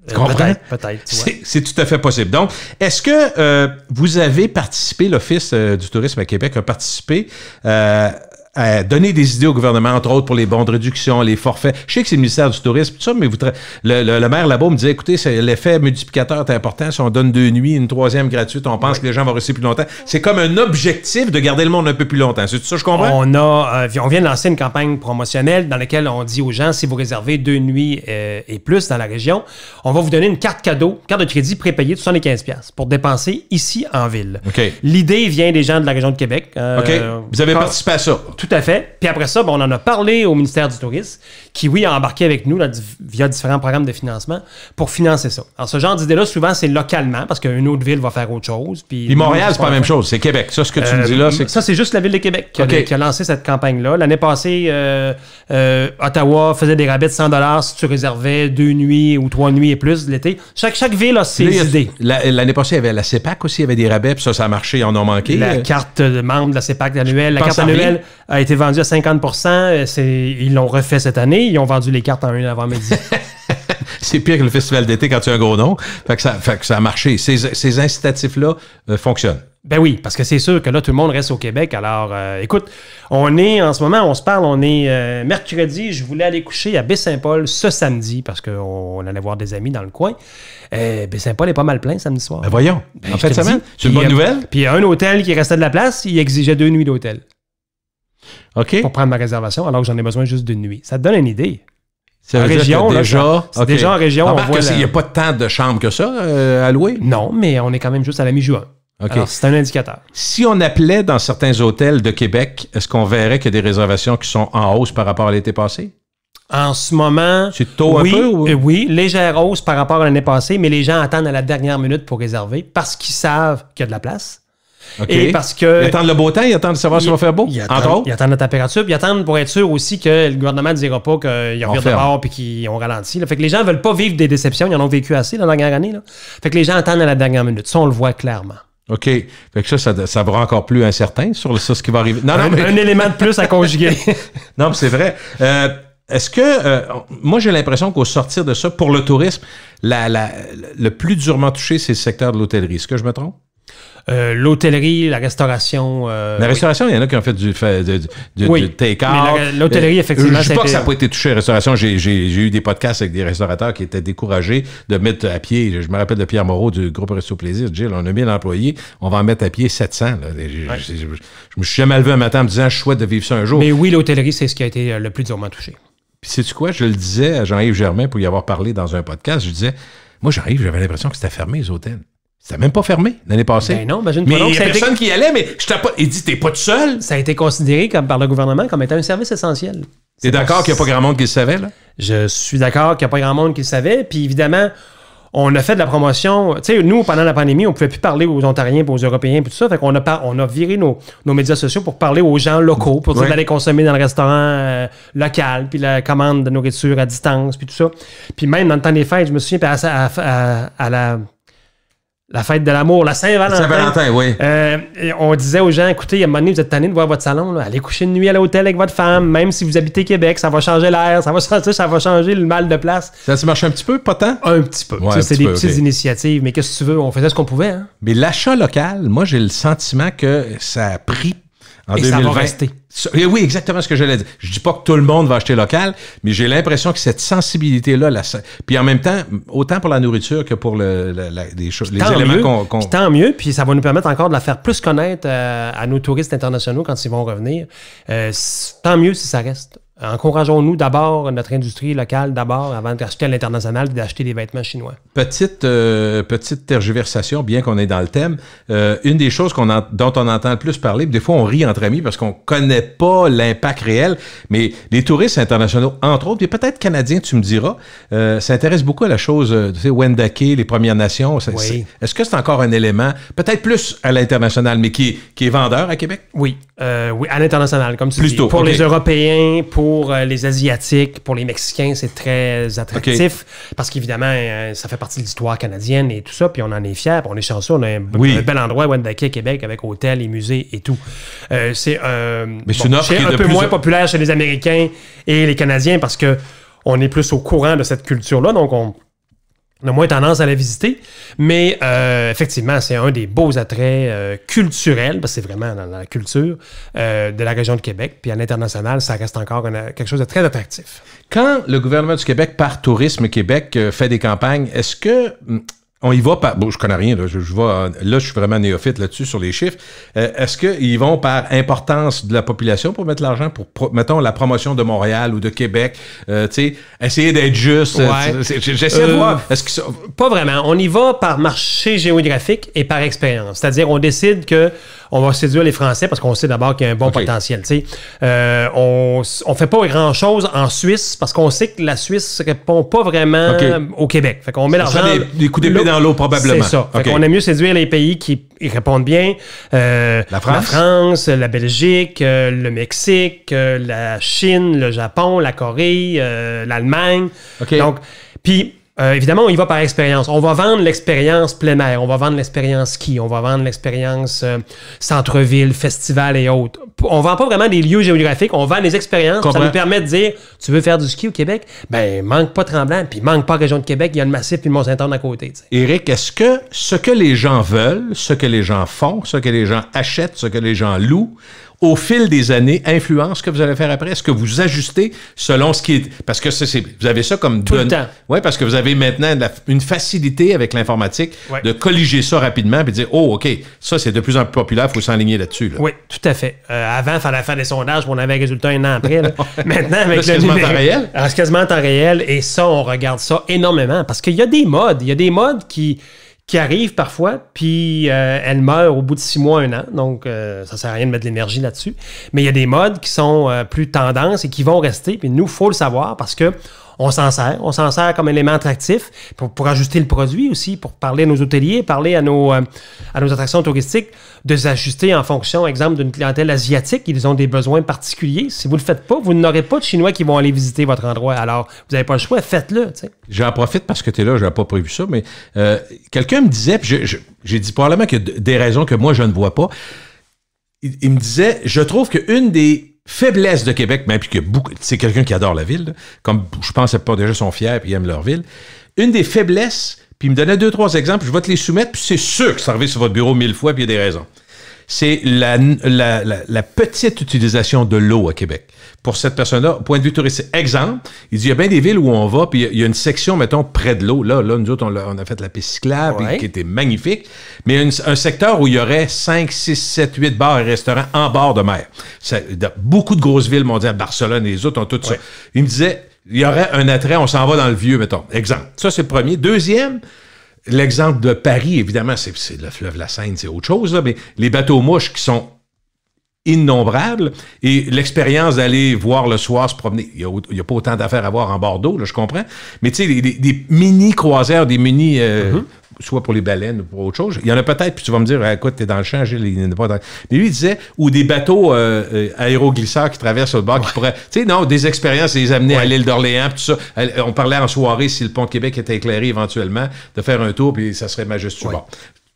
Tu comprends? Peut-être. C'est tout à fait possible. Donc, est-ce que vous avez participé, l'Office du tourisme à Québec a participé à donner des idées au gouvernement, entre autres pour les bons de réduction, les forfaits. Je sais que c'est le ministère du Tourisme, tout ça, mais le maire là-bas me disait, écoutez, l'effet multiplicateur est important. Si on donne 2 nuits, une 3e gratuite, on pense que les gens vont rester plus longtemps. C'est comme un objectif de garder le monde un peu plus longtemps. C'est tout ça, je comprends? On vient de lancer une campagne promotionnelle dans laquelle on dit aux gens, si vous réservez 2 nuits et plus dans la région, on va vous donner une carte cadeau, carte de crédit prépayée de 75$ pour dépenser ici en ville. Okay. L'idée vient des gens de la région de Québec. OK. Vous avez participé à ça? Tout à fait. Puis après ça, on en a parlé au ministère du Tourisme, qui, oui, a embarqué avec nous via différents programmes de financement pour financer ça. Alors, ce genre d'idée-là, souvent, c'est localement, parce qu'une autre ville va faire autre chose. Puis Montréal, c'est pas la même chose. C'est Québec. Ça, ce que tu me dis là, c'est... Ça, c'est juste la ville de Québec qui a lancé cette campagne-là. L'année passée, Ottawa faisait des rabais de 100$ si tu réservais 2 nuits ou 3 nuits et plus l'été. Chaque ville a ses idées. L'année passée, il y avait la CEPAC aussi, il y avait des rabais, puis ça a marché, ils en ont manqué. La carte de membre de la CEPAC annuelle. La carte annuelle a été vendue à 50%. Ils l'ont refait cette année. Ils ont vendu les cartes en un avant-midi. C'est pire que le festival d'été quand tu as un gros nom. Fait que ça a marché. Ces incitatifs-là fonctionnent. Ben oui, parce que c'est sûr que là, tout le monde reste au Québec. Alors, écoute, on se parle, on est mercredi. Je voulais aller coucher à Baie-Saint-Paul ce samedi parce qu'on allait voir des amis dans le coin. Baie-Saint-Paul est pas mal plein samedi soir. Ben voyons, en fin de semaine, c'est une bonne nouvelle. Puis il y a un hôtel qui restait de la place, il exigeait 2 nuits d'hôtel. OK. Pour prendre ma réservation, alors que j'en ai besoin juste d'une nuit. Ça te donne une idée. C'est en région, déjà, c'est déjà en région. Il n'y a pas tant de chambres que ça à louer? Non, mais on est quand même juste à la mi-juin. Okay. Alors, c'est un indicateur. Si on appelait dans certains hôtels de Québec, est-ce qu'on verrait qu'il y a des réservations qui sont en hausse par rapport à l'été passé? En ce moment, C'est tôt un peu? Ou? Oui, légère hausse par rapport à l'année passée, mais les gens attendent à la dernière minute pour réserver parce qu'ils savent qu'il y a de la place. Okay. Et parce que... Ils attendent le beau temps, ils attendent de savoir s'il va faire beau, entre autres. Ils attendent la température, puis ils attendent pour être sûr aussi que le gouvernement ne dira pas qu'ils revirent de bord et qu'ils ont ralenti. Là. Fait que les gens ne veulent pas vivre des déceptions, ils en ont vécu assez dans la dernière année. Là. Fait que les gens attendent à la dernière minute. Ça, on le voit clairement. OK. Fait que ça va encore plus incertain sur ça, ce qui va arriver. Non, un élément de plus à conjuguer. Non, mais c'est vrai. Est-ce que... moi, j'ai l'impression qu'au sortir de ça, pour le tourisme, le plus durement touché, c'est le secteur de l'hôtellerie. Est-ce que je me trompe? L'hôtellerie, la restauration... la restauration, il y en a qui ont fait du take-out. L'hôtellerie, effectivement... Je ne dis pas que ça n'a pas été touché, la restauration. J'ai eu des podcasts avec des restaurateurs qui étaient découragés de mettre à pied. Je me rappelle de Pierre Moreau du groupe Resto Plaisir. Gilles, on a 1000 employés, on va en mettre à pied 700. Là. Je me suis jamais levé un matin en me disant « je souhaite de vivre ça un jour ». Mais oui, l'hôtellerie, c'est ce qui a été le plus durement touché. Puis sais-tu quoi? Je le disais à Jean-Yves Germain pour y avoir parlé dans un podcast. Je disais, moi, Jean-Yves, j'avais l'impression que c'était fermé, les hôtels. C'était même pas fermé l'année passée. Ben non, imagine mais il n'y a personne qui y allait, mais il dit, t'es pas tout seul. Ça a été considéré par le gouvernement comme étant un service essentiel. T'es d'accord qu'il n'y a pas grand monde qui le savait, là? Je suis d'accord qu'il n'y a pas grand monde qui le savait. Puis évidemment, on a fait de la promotion. Tu sais, nous, pendant la pandémie, on ne pouvait plus parler aux Ontariens et aux Européens et tout ça. Fait qu'on a viré nos médias sociaux pour parler aux gens locaux, pour dire d'aller consommer dans le restaurant local, puis la commande de nourriture à distance, puis tout ça. Puis même dans le temps des fêtes, je me souviens, à la fête de l'amour, la Saint-Valentin. Saint-Valentin, oui. On disait aux gens, écoutez, il y a un moment donné, vous êtes tannés de voir votre salon, là, allez coucher une nuit à l'hôtel avec votre femme, même si vous habitez Québec, ça va changer l'air, ça va changer le mal de place. Ça marche un petit peu, pas tant? Un petit peu. Ouais, c'est des petites initiatives, mais qu'est-ce que tu veux? On faisait ce qu'on pouvait. Hein? Mais l'achat local, moi, j'ai le sentiment que ça a pris en 2020. Ça va rester. Oui, exactement ce que j'allais dire. Je dis pas que tout le monde va acheter local, mais j'ai l'impression que cette sensibilité-là, puis en même temps, autant pour la nourriture que pour les éléments qu'on... Tant mieux, puis ça va nous permettre encore de la faire plus connaître à nos touristes internationaux quand ils vont revenir. Tant mieux si ça reste. Encourageons-nous d'abord notre industrie locale, avant d'acheter à l'international et d'acheter des vêtements chinois. Petite tergiversation, bien qu'on est dans le thème. Une des choses dont on entend le plus parler, des fois on rit entre amis parce qu'on connaît pas l'impact réel, mais les touristes internationaux, entre autres, et peut-être canadiens, tu me diras, s'intéressent beaucoup à la chose, tu sais, Wendake, les Premières Nations. Oui. Est-ce que c'est encore un élément, peut-être plus à l'international, mais qui est vendeur à Québec? Oui, à l'international, comme tu dis. Plutôt, pour les Européens, pour les Asiatiques, pour les Mexicains, c'est très attractif parce qu'évidemment, ça fait partie de l'histoire canadienne et tout ça, puis on en est fiers, on est chanceux, on a un bel endroit, Wendake, Québec, avec hôtel et musée et tout. C'est une offre qui est un peu moins populaire chez les Américains et les Canadiens parce que on est plus au courant de cette culture-là, donc on a moins tendance à la visiter, mais effectivement, c'est un des beaux attraits culturels, parce que c'est vraiment dans la culture de la région de Québec, puis à l'international, ça reste encore quelque chose de très attractif. Quand le gouvernement du Québec, par Tourisme Québec, fait des campagnes, est-ce que... On y va par... Bon, je connais rien, là. Je suis vraiment néophyte là-dessus, sur les chiffres. Est-ce qu'ils vont par importance de la population pour mettre l'argent pour, mettons, la promotion de Montréal ou de Québec? Tu sais, essayer d'être juste. Ouais. J'essaie de voir. Pas vraiment. On y va par marché géographique et par expérience. C'est-à-dire, on décide on va séduire les Français parce qu'on sait d'abord qu'il y a un bon potentiel. On fait pas grand-chose en Suisse parce qu'on sait que la Suisse ne répond pas vraiment au Québec. Fait qu'on met l'argent... des coups d'épée dans l'eau, probablement. C'est ça. Fait qu'on aime mieux séduire les pays qui y répondent bien. La France, la Belgique, le Mexique, la Chine, le Japon, la Corée, l'Allemagne. Donc, puis... évidemment, on y va par expérience. On va vendre l'expérience plein air, on va vendre l'expérience ski, on va vendre l'expérience centre-ville, festival et autres. On vend pas vraiment des lieux géographiques, on vend des expériences. Ça nous permet de dire, tu veux faire du ski au Québec? Ben, manque pas Tremblant, puis manque pas Région de Québec, il y a le Massif puis le Mont-Saint-Anne à côté. T'sais. Éric, est-ce que ce que les gens veulent, ce que les gens font, ce que les gens achètent, ce que les gens louent, au fil des années, influence ce que vous allez faire après? Est-ce que vous ajustez selon ce qui est... Parce que vous avez ça comme... Tout le temps. Oui, parce que vous avez maintenant une facilité avec l'informatique de colliger ça rapidement et de dire, oh, OK, ça, c'est de plus en plus populaire, il faut s'enligner là-dessus. Là. Oui, tout à fait. Avant, il fallait faire des sondages, on avait un résultat un an après. Là. Maintenant, avec le quasiment temps réel. C'est quasiment en temps réel. Et ça, on regarde ça énormément parce qu'il y a des modes. Il y a des modes qui qui arrivent parfois, puis elles meurent au bout de 6 mois, 1 an. Donc, ça sert à rien de mettre de l'énergie là-dessus. Mais il y a des modes qui sont plus tendances et qui vont rester. Puis nous, il faut le savoir parce que on s'en sert. On s'en sert comme élément attractif pour ajuster le produit aussi, pour parler à nos hôteliers, parler à nos attractions touristiques, de s'ajuster en fonction, exemple, d'une clientèle asiatique. Ils ont des besoins particuliers. Si vous ne le faites pas, vous n'aurez pas de Chinois qui vont aller visiter votre endroit. Alors, vous n'avez pas le choix, faites-le. T'sais. J'en profite parce que tu es là, je n'avais pas prévu ça, mais quelqu'un me disait, puis j'ai dit probablement qu'il y a des raisons que moi je ne vois pas. Il me disait, je trouve qu'une des faiblesse de Québec, même puis que c'est quelqu'un qui adore la ville, là, comme je pense que pas déjà sont fiers et ils aiment leur ville. Une des faiblesses, puis il me donnait 2-3 exemples, je vais te les soumettre, puis c'est sûr que ça arrive sur votre bureau 1000 fois, puis il y a des raisons. C'est la petite utilisation de l'eau à Québec. Pour cette personne-là, point de vue touristique. Exemple, il dit, il y a bien des villes où on va, puis il y a une section, mettons, près de l'eau. Là, nous autres, on a fait la piste cyclable, qui était magnifique. Mais il y a un secteur où il y aurait 5, 6, 7, 8 bars et restaurants en bord de mer. Beaucoup de grosses villes mondiales, Barcelone et les autres ont tout ça. Il me disait, il y aurait un attrait, on s'en va dans le vieux, mettons. Exemple. Ça, c'est le premier. Deuxième, l'exemple de Paris, évidemment, c'est le fleuve La Seine, c'est autre chose, là, mais les bateaux-mouches qui sont innombrables et l'expérience d'aller voir le soir se promener. Il n'y a pas autant d'affaires à voir en Bordeaux, là, je comprends. Mais tu sais, des mini-croisières, des mini... soit pour les baleines ou pour autre chose. Il y en a peut-être, puis tu vas me dire, écoute, t'es dans le champ, Gilles, il n'y en a pas dans... Mais lui, il disait, ou des bateaux aéroglisseurs qui traversent le bord, qui pourraient... Tu sais, non, des expériences, les amener à l'île d'Orléans, puis tout ça. On parlait en soirée, si le pont de Québec était éclairé éventuellement, de faire un tour, puis ça serait majestueux. Bon.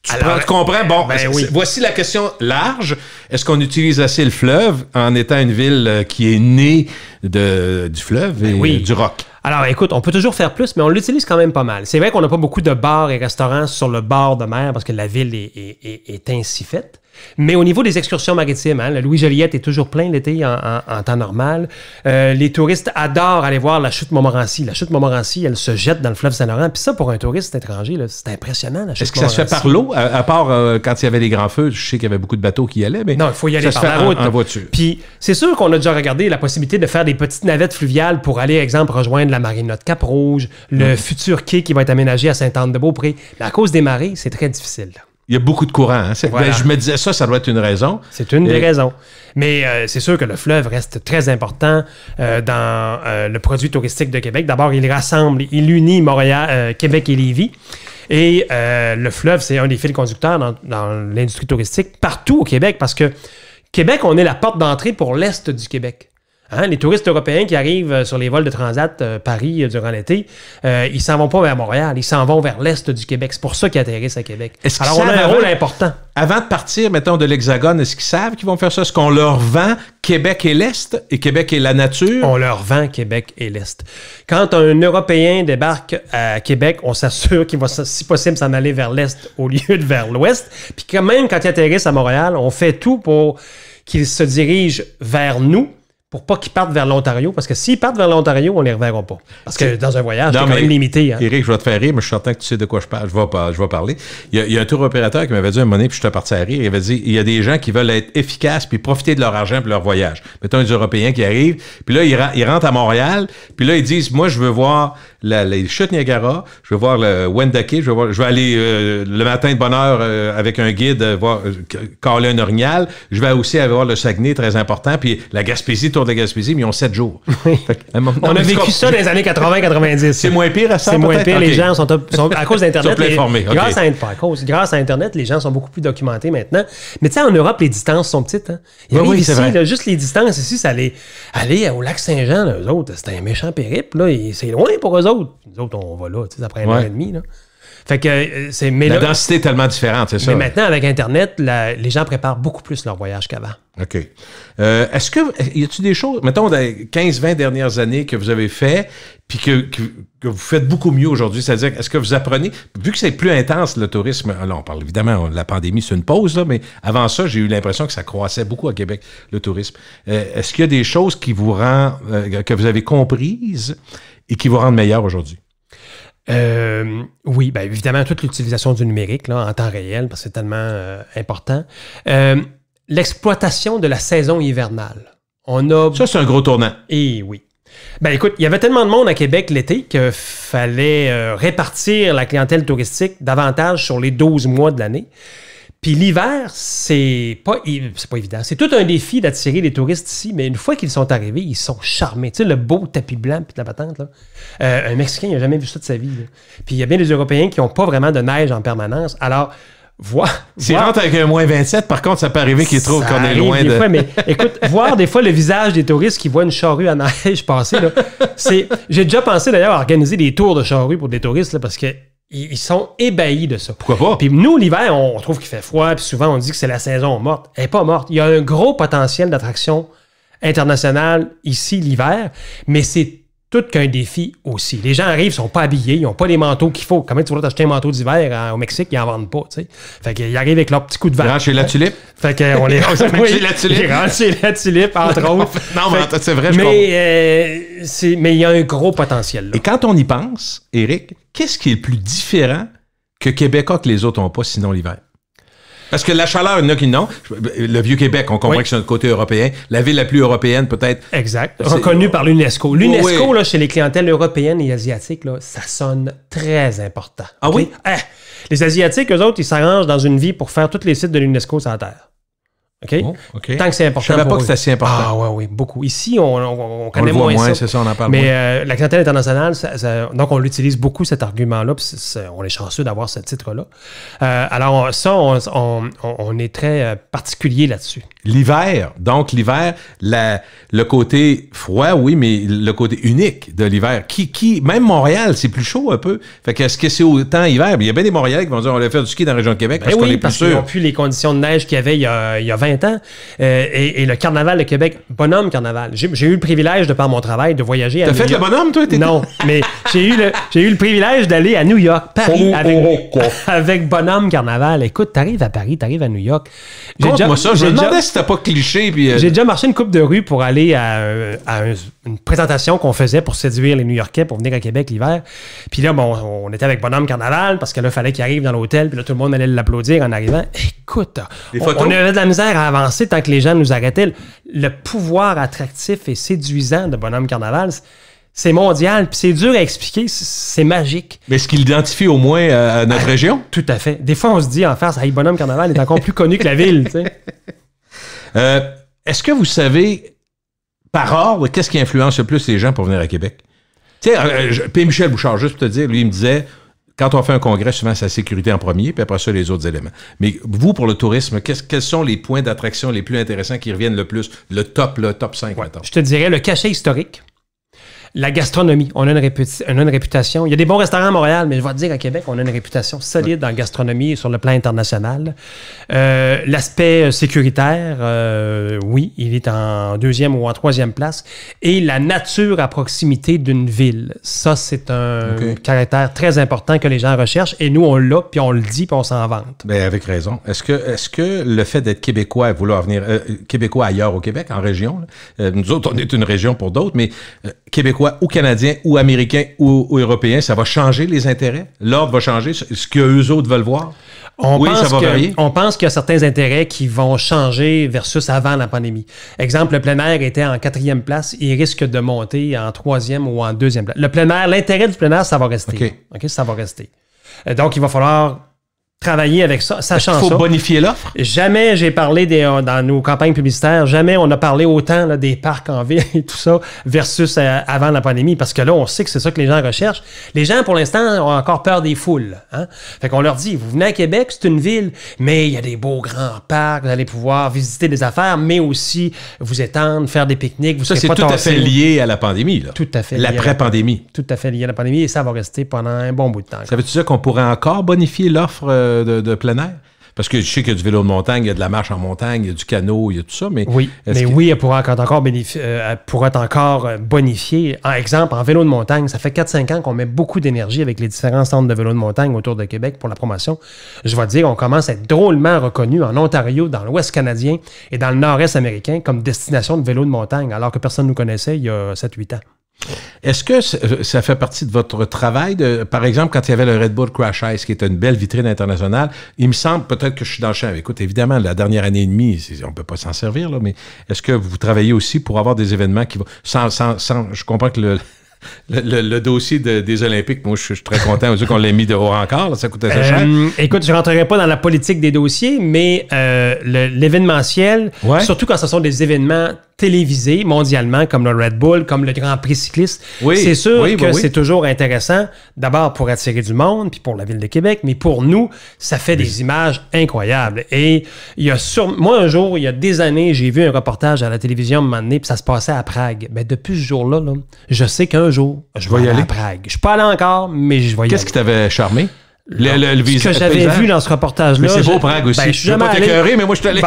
Tu comprends? Bon, voici la question large. Est-ce qu'on utilise assez le fleuve en étant une ville qui est née du fleuve et du rock? Alors, écoute, on peut toujours faire plus, mais on l'utilise quand même pas mal. C'est vrai qu'on n'a pas beaucoup de bars et restaurants sur le bord de mer parce que la ville est ainsi faite. Mais au niveau des excursions maritimes, le Louis-Joliette est toujours plein l'été en temps normal. Les touristes adorent aller voir la chute Montmorency. La chute Montmorency, elle se jette dans le fleuve Saint-Laurent. Puis ça, pour un touriste étranger, c'est impressionnant, la chute Est-ce que ça se fait par l'eau? À part quand il y avait les grands feux, je sais qu'il y avait beaucoup de bateaux qui y allaient, mais... Non, il faut y aller par la route. En voiture. Puis c'est sûr qu'on a déjà regardé la possibilité de faire des petites navettes fluviales pour aller, exemple, rejoindre la marina de Cap-Rouge, le futur quai qui va être aménagé à Sainte-Anne-de-Beaupré. Mais à cause des marées, c'est très difficile. Il y a beaucoup de courants. Hein? Voilà. Je me disais ça doit être une raison. C'est une des raisons. Mais c'est sûr que le fleuve reste très important dans le produit touristique de Québec. D'abord, il rassemble, il unit Montréal, Québec et Lévis. Et le fleuve, c'est un des fils conducteurs dans l'industrie touristique partout au Québec parce que Québec, on est la porte d'entrée pour l'Est du Québec. Hein, les touristes européens qui arrivent sur les vols de Transat Paris durant l'été, ils s'en vont pas vers Montréal, ils s'en vont vers l'Est du Québec. C'est pour ça qu'ils atterrissent à Québec. Alors, on a un rôle important. Avant de partir, mettons, de l'Hexagone, est-ce qu'ils savent qu'ils vont faire ça? Est-ce qu'on leur vend Québec et l'Est et Québec et la nature? On leur vend Québec et l'Est. Quand un Européen débarque à Québec, on s'assure qu'il va, si possible, s'en aller vers l'Est au lieu de vers l'Ouest. Puis quand même, quand ils atterrissent à Montréal, on fait tout pour qu'ils se dirigent vers nous, pour pas qu'ils partent vers l'Ontario, parce que s'ils partent vers l'Ontario, on les reverra pas. Parce que dans un voyage, c'est quand même limité. Hein. Éric, je vais te faire rire, mais je suis certain que tu sais de quoi je parle. Je vais parler. Il y a un tour opérateur qui m'avait dit un moment donné, puis je suis parti à rire, il avait dit, il y a des gens qui veulent être efficaces puis profiter de leur argent pour leur voyage. Mettons des Européens qui arrivent, puis là, ils rentrent à Montréal, puis là, ils disent, moi, je veux voir les chutes Niagara, je veux voir le Wendake, je vais aller le matin de bonne heure avec un guide voir caler un orignal, je vais aussi aller voir le Saguenay, très important, puis la Gaspésie, tour de la Gaspésie, mais ils ont 7 jours. On a vécu ça dans les années 80-90. C'est moins pire à ça? C'est moins pire, les gens sont à cause d'Internet. Grâce à Internet, les gens sont beaucoup plus documentés maintenant. Mais tu sais, en Europe, les distances sont petites. Hein? Oui, ici, c'est vrai. Là, juste les distances ici, ça aller au lac Saint-Jean, là, eux autres, c'était un méchant périple. Là, et c'est loin pour eux autres. Nous autres, on va là, ça prend 1h30. Là. Fait que c'est la densité est tellement différente, c'est ça. Mais maintenant, avec Internet, les gens préparent beaucoup plus leur voyage qu'avant. OK. Est-ce que y a-t-il des choses, mettons, dans les 15-20 dernières années que vous avez fait, puis que vous faites beaucoup mieux aujourd'hui? C'est-à-dire, est-ce que vous apprenez, vu que c'est plus intense le tourisme, là, on parle évidemment de la pandémie, c'est une pause, là, mais avant ça, j'ai eu l'impression que ça croissait beaucoup à Québec, le tourisme. Est-ce qu'il y a des choses qui vous rendent, que vous avez comprises et qui vous rendent meilleur aujourd'hui? Oui, bien évidemment, toute l'utilisation du numérique là, en temps réel, parce que c'est tellement important. L'exploitation de la saison hivernale. Ça, c'est un gros tournant. Et oui. Ben écoute, il y avait tellement de monde à Québec l'été qu'il fallait répartir la clientèle touristique davantage sur les 12 mois de l'année. Puis l'hiver, c'est pas évident. C'est tout un défi d'attirer les touristes ici, mais une fois qu'ils sont arrivés, ils sont charmés. Tu sais, le beau tapis blanc puis la patente, là. Un Mexicain, il n'a jamais vu ça de sa vie. Là. Puis il y a bien des Européens qui n'ont pas vraiment de neige en permanence. Alors, S'il rentre avec un moins 27, par contre, ça peut arriver qu'ils trouvent qu'on est loin des de... fois, mais écoute, voir des fois le visage des touristes qui voient une charrue à neige passer, là, j'ai déjà pensé d'ailleurs à organiser des tours de charrue pour des touristes, là, parce que ils sont ébahis de ça. Pourquoi pas? Puis nous, l'hiver, on trouve qu'il fait froid, puis souvent on dit que c'est la saison morte. Elle n'est pas morte. Il y a un gros potentiel d'attraction internationale ici l'hiver, mais c'est tout qu'un défi aussi. Les gens arrivent, ils sont pas habillés, ils n'ont pas les manteaux qu'il faut. Comment tu vas t'acheter un manteau d'hiver au Mexique, ils n'en vendent pas, tu sais. Fait qu'ils arrivent avec leur petit coup de vent. Ils rentrent chez La Tulipe? Fait qu'on les rentre chez La Tulipe. Ils rentrent chez La Tulipe, entre autres. Non, mais c'est vrai, je comprends. Mais il y a un gros potentiel, là. Et quand on y pense, Éric, qu'est-ce qui est le plus différent que Québécois que les autres n'ont pas, sinon l'hiver? Parce que la chaleur, il y en a qui n'ont. Le Vieux-Québec, on comprend que c'est notre côté européen. La ville la plus européenne, peut-être. Exact. Reconnue par l'UNESCO. L'UNESCO, là, chez les clientèles européennes et asiatiques, là, ça sonne très important. Ah oui? Les Asiatiques, eux autres, ils s'arrangent dans une vie pour faire tous les sites de l'UNESCO sur la Terre. OK? Oh, OK. Tant que c'est important. Je savais pas que c'était si important. Ah oui, beaucoup. Ici, on connaît le voit moins ça. C'est ça, on en parle mais moins. La clientèle internationale, donc on l'utilise beaucoup, cet argument-là. On est chanceux d'avoir ce titre-là. Alors ça, on est très particulier là-dessus. L'hiver, le côté froid, oui, mais le côté unique de l'hiver. Même Montréal, c'est plus chaud un peu. Fait que est-ce que c'est autant hiver? Il y a bien des Montréalais qui vont dire on va faire du ski dans la région de Québec parce qu'on est plus sûr. Ils n'ont plus les conditions de neige qu'il y avait il y a 20 ans. Et le carnaval de Québec, bonhomme carnaval. J'ai eu le privilège, de par mon travail, de voyager à New York. T'as fait le bonhomme, toi? Non, mais j'ai eu le privilège d'aller à New York, Paris, avec bonhomme carnaval. Écoute, t'arrives à Paris, t'arrives à New York. Conte-moi ça. Je me demandais si c'était pas cliché. J'ai déjà marché une coupe de rue pour aller à une présentation qu'on faisait pour séduire les New-Yorkais pour venir à Québec l'hiver. Puis là, on était avec bonhomme carnaval parce que là, il fallait qu'il arrive dans l'hôtel. Puis là, tout le monde allait l'applaudir en arrivant. Écoute, on avait de la misère à avancer tant que les gens nous arrêtaient. Le pouvoir attractif et séduisant de bonhomme carnaval, c'est mondial, puis c'est dur à expliquer, c'est magique. Mais est-ce qu'il identifie au moins notre région? Tout à fait. Des fois, on se dit en face, hey, bonhomme carnaval est encore plus connu que la ville, tu sais. Est-ce que vous savez, par ordre, qu'est-ce qui influence le plus les gens pour venir à Québec? Tu sais, P. Michel Bouchard, juste pour te dire, lui, il me disait, quand on fait un congrès, souvent, c'est la sécurité en premier, puis après ça, les autres éléments. Mais vous, pour le tourisme, quels sont les points d'attraction les plus intéressants qui reviennent le plus? Le top 5, mettons. Je te dirais le cachet historique. La gastronomie, on a une réputation. Il y a des bons restaurants à Montréal, mais je vais te dire, à Québec, on a une réputation solide en gastronomie sur le plan international. L'aspect sécuritaire, oui, il est en 2e ou en 3e place. Et la nature à proximité d'une ville, ça, c'est un caractère très important que les gens recherchent. Et nous, on l'a, puis on le dit, puis on s'en vante. Bien, avec raison. Est-ce que le fait d'être québécois, vouloir venir québécois ailleurs au Québec, en région, nous autres, on est une région pour d'autres, mais québécois ou canadiens ou américains ou européens, ça va changer les intérêts? L'ordre va changer? Ce qu'eux autres veulent voir? On pense qu'il y a certains intérêts qui vont changer versus avant la pandémie. Exemple, le plein air était en 4e place. Il risque de monter en 3e ou en 2e place. Le plein air, l'intérêt du plein air, ça va rester. OK, ça va rester. Donc, il va falloir travailler avec ça, sachant ça. Il faut bonifier l'offre? Jamais j'ai parlé dans nos campagnes publicitaires, jamais on a parlé autant là, des parcs en ville et tout ça versus avant la pandémie, parce que là, on sait que c'est ça que les gens recherchent. Les gens, pour l'instant, ont encore peur des foules. Hein? Fait qu'on leur dit, vous venez à Québec, c'est une ville, mais il y a des beaux grands parcs, vous allez pouvoir visiter des affaires, mais aussi vous étendre, faire des pique-niques. Ça, c'est tout à fait lié à la pandémie. Là. Tout à fait. L'après-pandémie. Tout à fait lié à la pandémie, et ça va rester pendant un bon bout de temps. Ça veut-tu dire qu'on pourrait encore bonifier l'offre de plein air? Parce que je sais qu'il y a du vélo de montagne, il y a de la marche en montagne, il y a du canot, il y a tout ça, mais... Oui, elle pourra être encore bonifiée. En exemple, en vélo de montagne, ça fait 4-5 ans qu'on met beaucoup d'énergie avec les différents centres de vélo de montagne autour de Québec pour la promotion. Je vais te dire, on commence à être drôlement reconnu en Ontario, dans l'Ouest canadien et dans le Nord-Est américain comme destination de vélo de montagne, alors que personne ne nous connaissait il y a 7-8 ans. Est-ce que ça fait partie de votre travail? Par exemple, quand il y avait le Red Bull Crash Ice, qui est une belle vitrine internationale, il me semble, peut-être que je suis dans le champ. Écoute, évidemment, la dernière année et demie, on ne peut pas s'en servir, là, mais est-ce que vous travaillez aussi pour avoir des événements qui vont... je comprends que le dossier des Olympiques, moi, je suis très content qu'on l'ait mis de haut encore. Là, ça coûtait ça cher. Écoute, je ne rentrerai pas dans la politique des dossiers, mais l'événementiel, surtout quand ce sont des événements télévisés mondialement, comme le Red Bull, comme le Grand Prix cycliste, c'est sûr que c'est toujours intéressant, d'abord pour attirer du monde, puis pour la Ville de Québec, mais pour nous, ça fait des images incroyables. Et il y a moi, un jour, il y a des années, j'ai vu un reportage à la télévision à un moment donné, puis ça se passait à Prague. Ben, depuis ce jour-là, là, je sais qu'un jour, je vais aller à Prague. Je suis pas allé encore, mais je vais y aller. Qu'est-ce qui t'avait charmé? Ce que j'avais vu dans ce reportage-là. Mais c'est beau, Prague aussi. Je ne veux pas t'écœurer, mais moi, je suis allé.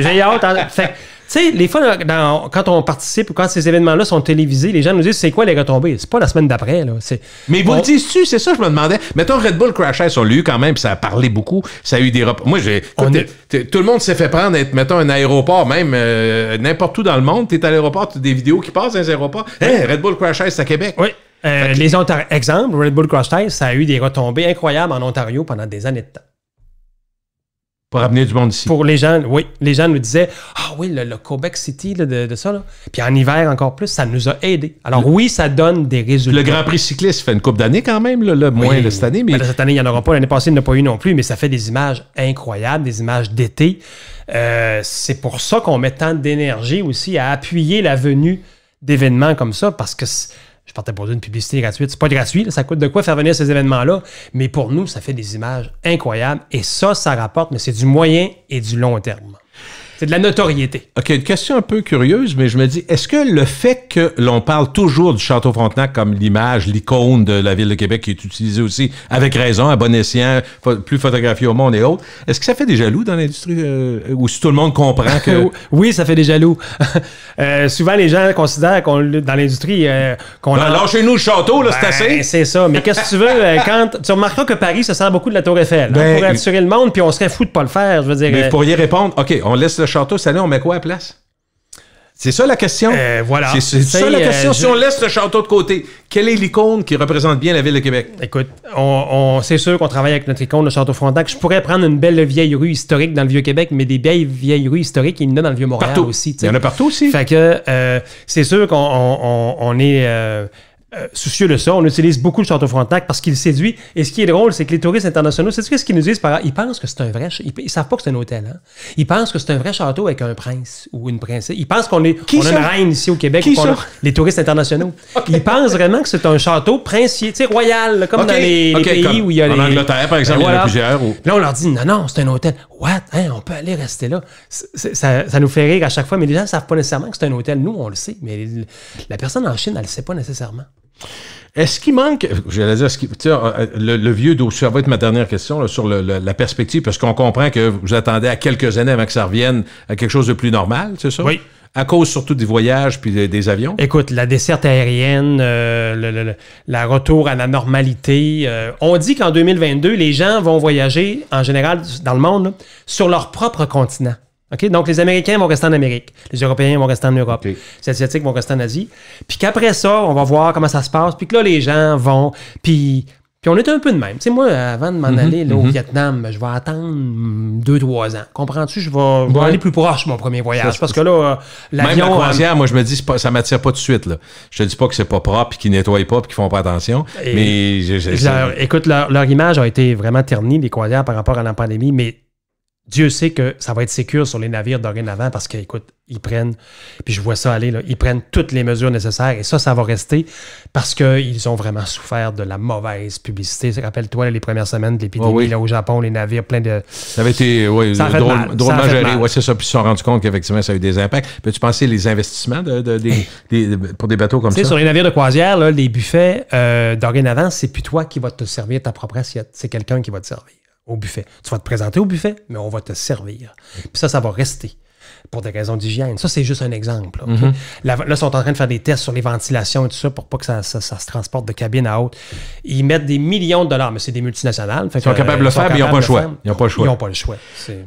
J'ai hâte. Fait tu sais, les fois, quand on participe ou quand ces événements-là sont télévisés, les gens nous disent c'est quoi les retombées? C'est pas la semaine d'après. Là. Mais vous le dites-tu? C'est ça, je me demandais. Mettons, Red Bull Crash Ice, on l'a eu quand même, puis ça a parlé beaucoup. Ça a eu des Moi, tout le monde s'est fait prendre être, mettons, un aéroport, même n'importe où dans le monde. T'es à l'aéroport, tu as des vidéos qui passent dans les aéroports. Hey, Red Bull Crash Ice à Québec. Oui. Exemple, Red Bull Crash Ice, ça a eu des retombées incroyables en Ontario pendant des années de temps. Pour amener du monde ici. Pour les gens, oui. Les gens nous disaient ah oui, le Québec City là, de ça. Là. Puis en hiver encore plus, ça nous a aidés. Alors oui, ça donne des résultats. Le Grand Prix cycliste fait une couple d'années quand même, là, moins cette année. Mais cette année, il n'y en aura pas. L'année passée, il n'y en a pas eu non plus, mais ça fait des images incroyables, des images d'été. C'est pour ça qu'on met tant d'énergie aussi à appuyer la venue d'événements comme ça, parce que je partais pour une publicité gratuite. C'est pas gratuit, là, ça coûte de quoi faire venir ces événements-là, mais pour nous, ça fait des images incroyables et ça rapporte, mais c'est du moyen et du long terme. C'est de la notoriété. OK, une question un peu curieuse, mais je me dis, est-ce que le fait que l'on parle toujours du Château Frontenac comme l'image, l'icône de la Ville de Québec qui est utilisée aussi, avec raison, à bon escient, plus photographiée au monde et autres, est-ce que ça fait des jaloux dans l'industrie ou si tout le monde comprend que... Oui, ça fait des jaloux. Souvent, les gens considèrent dans l'industrie qu'on... Lâchez-nous le château, là, c'est assez. C'est ça, mais qu'est-ce que tu veux? Tu remarqueras que Paris se sert beaucoup de la Tour Eiffel. Pour attirer le monde, puis on serait fou de pas le faire, je veux dire... Mais vous pourriez répondre, OK, on laisse le château, cette année, on met quoi à la place? C'est ça la question? Voilà. C'est ça la question. Si on laisse le château de côté, quelle est l'icône qui représente bien la Ville de Québec? Écoute, c'est sûr qu'on travaille avec notre icône, le Château Frontenac. Je pourrais prendre une belle vieille rue historique dans le Vieux-Québec, mais des vieilles rues historiques, il y en a dans le Vieux-Montréal partout. aussi. Il y en a partout aussi. Fait que c'est sûr qu'on est... soucieux de ça, on utilise beaucoup le Château Frontenac parce qu'il séduit. Et ce qui est drôle, c'est que les touristes internationaux, c'est ce qu'ils nous disent ils pensent que c'est un vrai... Ils savent pas que c'est un hôtel. Hein? Ils pensent que c'est un vrai château avec un prince ou une princesse. Ils pensent qu'on a une reine ici au Québec. Les touristes internationaux. Okay. Ils pensent vraiment que c'est un château princier, tu sais, royal, là, comme dans les pays où il y a en Angleterre, par exemple, il y en a plusieurs. Ou... Là, on leur dit, non, c'est un hôtel. What? Hein, on peut aller rester là. Ça nous fait rire à chaque fois, mais les gens ne savent pas nécessairement que c'est un hôtel. Nous, on le sait, mais la personne en Chine, elle ne le sait pas nécessairement. Est-ce qu'il manque, j'allais dire, le vieux dossier, ça va être ma dernière question là, sur la perspective, parce qu'on comprend que vous attendez à quelques années avant que ça revienne à quelque chose de plus normal, c'est ça? Oui. À cause surtout des voyages puis des avions? Écoute, la desserte aérienne, la retour à la normalité. On dit qu'en 2022, les gens vont voyager, en général, dans le monde, là, sur leur propre continent. Okay? Donc, les Américains vont rester en Amérique. Les Européens vont rester en Europe. Okay. Les Asiatiques vont rester en Asie. Puis qu'après ça, on va voir comment ça se passe. Puis que là, les gens vont... Puis on est un peu de même. Tu sais, moi, avant de m'en aller là, au Vietnam, je vais attendre 2-3 ans. Comprends-tu? Je vais aller plus proche, mon premier voyage. Parce que là, l'avion... Même la croisière, moi, je me dis, ça m'attire pas tout de suite. Là. Je te dis pas que c'est pas propre, puis qu'ils nettoient pas, puis qu'ils font pas attention. Mais... Écoute, leur image a été vraiment ternie, les croisières, par rapport à la pandémie, mais... Dieu sait que ça va être sécure sur les navires dorénavant parce qu'écoute, ils prennent, puis je vois ça aller, là, ils prennent toutes les mesures nécessaires et ça va rester parce qu'ils ont vraiment souffert de la mauvaise publicité. Rappelle-toi, les premières semaines de l'épidémie là, au Japon, les navires pleins de... Ça avait été drôlement géré. Ouais, c'est ça, puis ils se sont rendus compte qu'effectivement, ça a eu des impacts. Peux-tu penser les investissements pour des bateaux comme ça? Sur les navires de croisière, là, les buffets, dorénavant, c'est plus toi qui vas te servir ta propre assiette. C'est quelqu'un qui va te servir. Au buffet. Tu vas te présenter au buffet, mais on va te servir. Puis ça va rester pour des raisons d'hygiène. Ça, c'est juste un exemple. Là, okay? Là, ils sont en train de faire des tests sur les ventilations et tout ça pour pas que ça se transporte de cabine à autre. Ils mettent des millions de dollars, mais c'est des multinationales. Ils sont capables de le faire, mais ils n'ont pas le choix. Ils n'ont pas le choix. Ils n'ont pas le choix.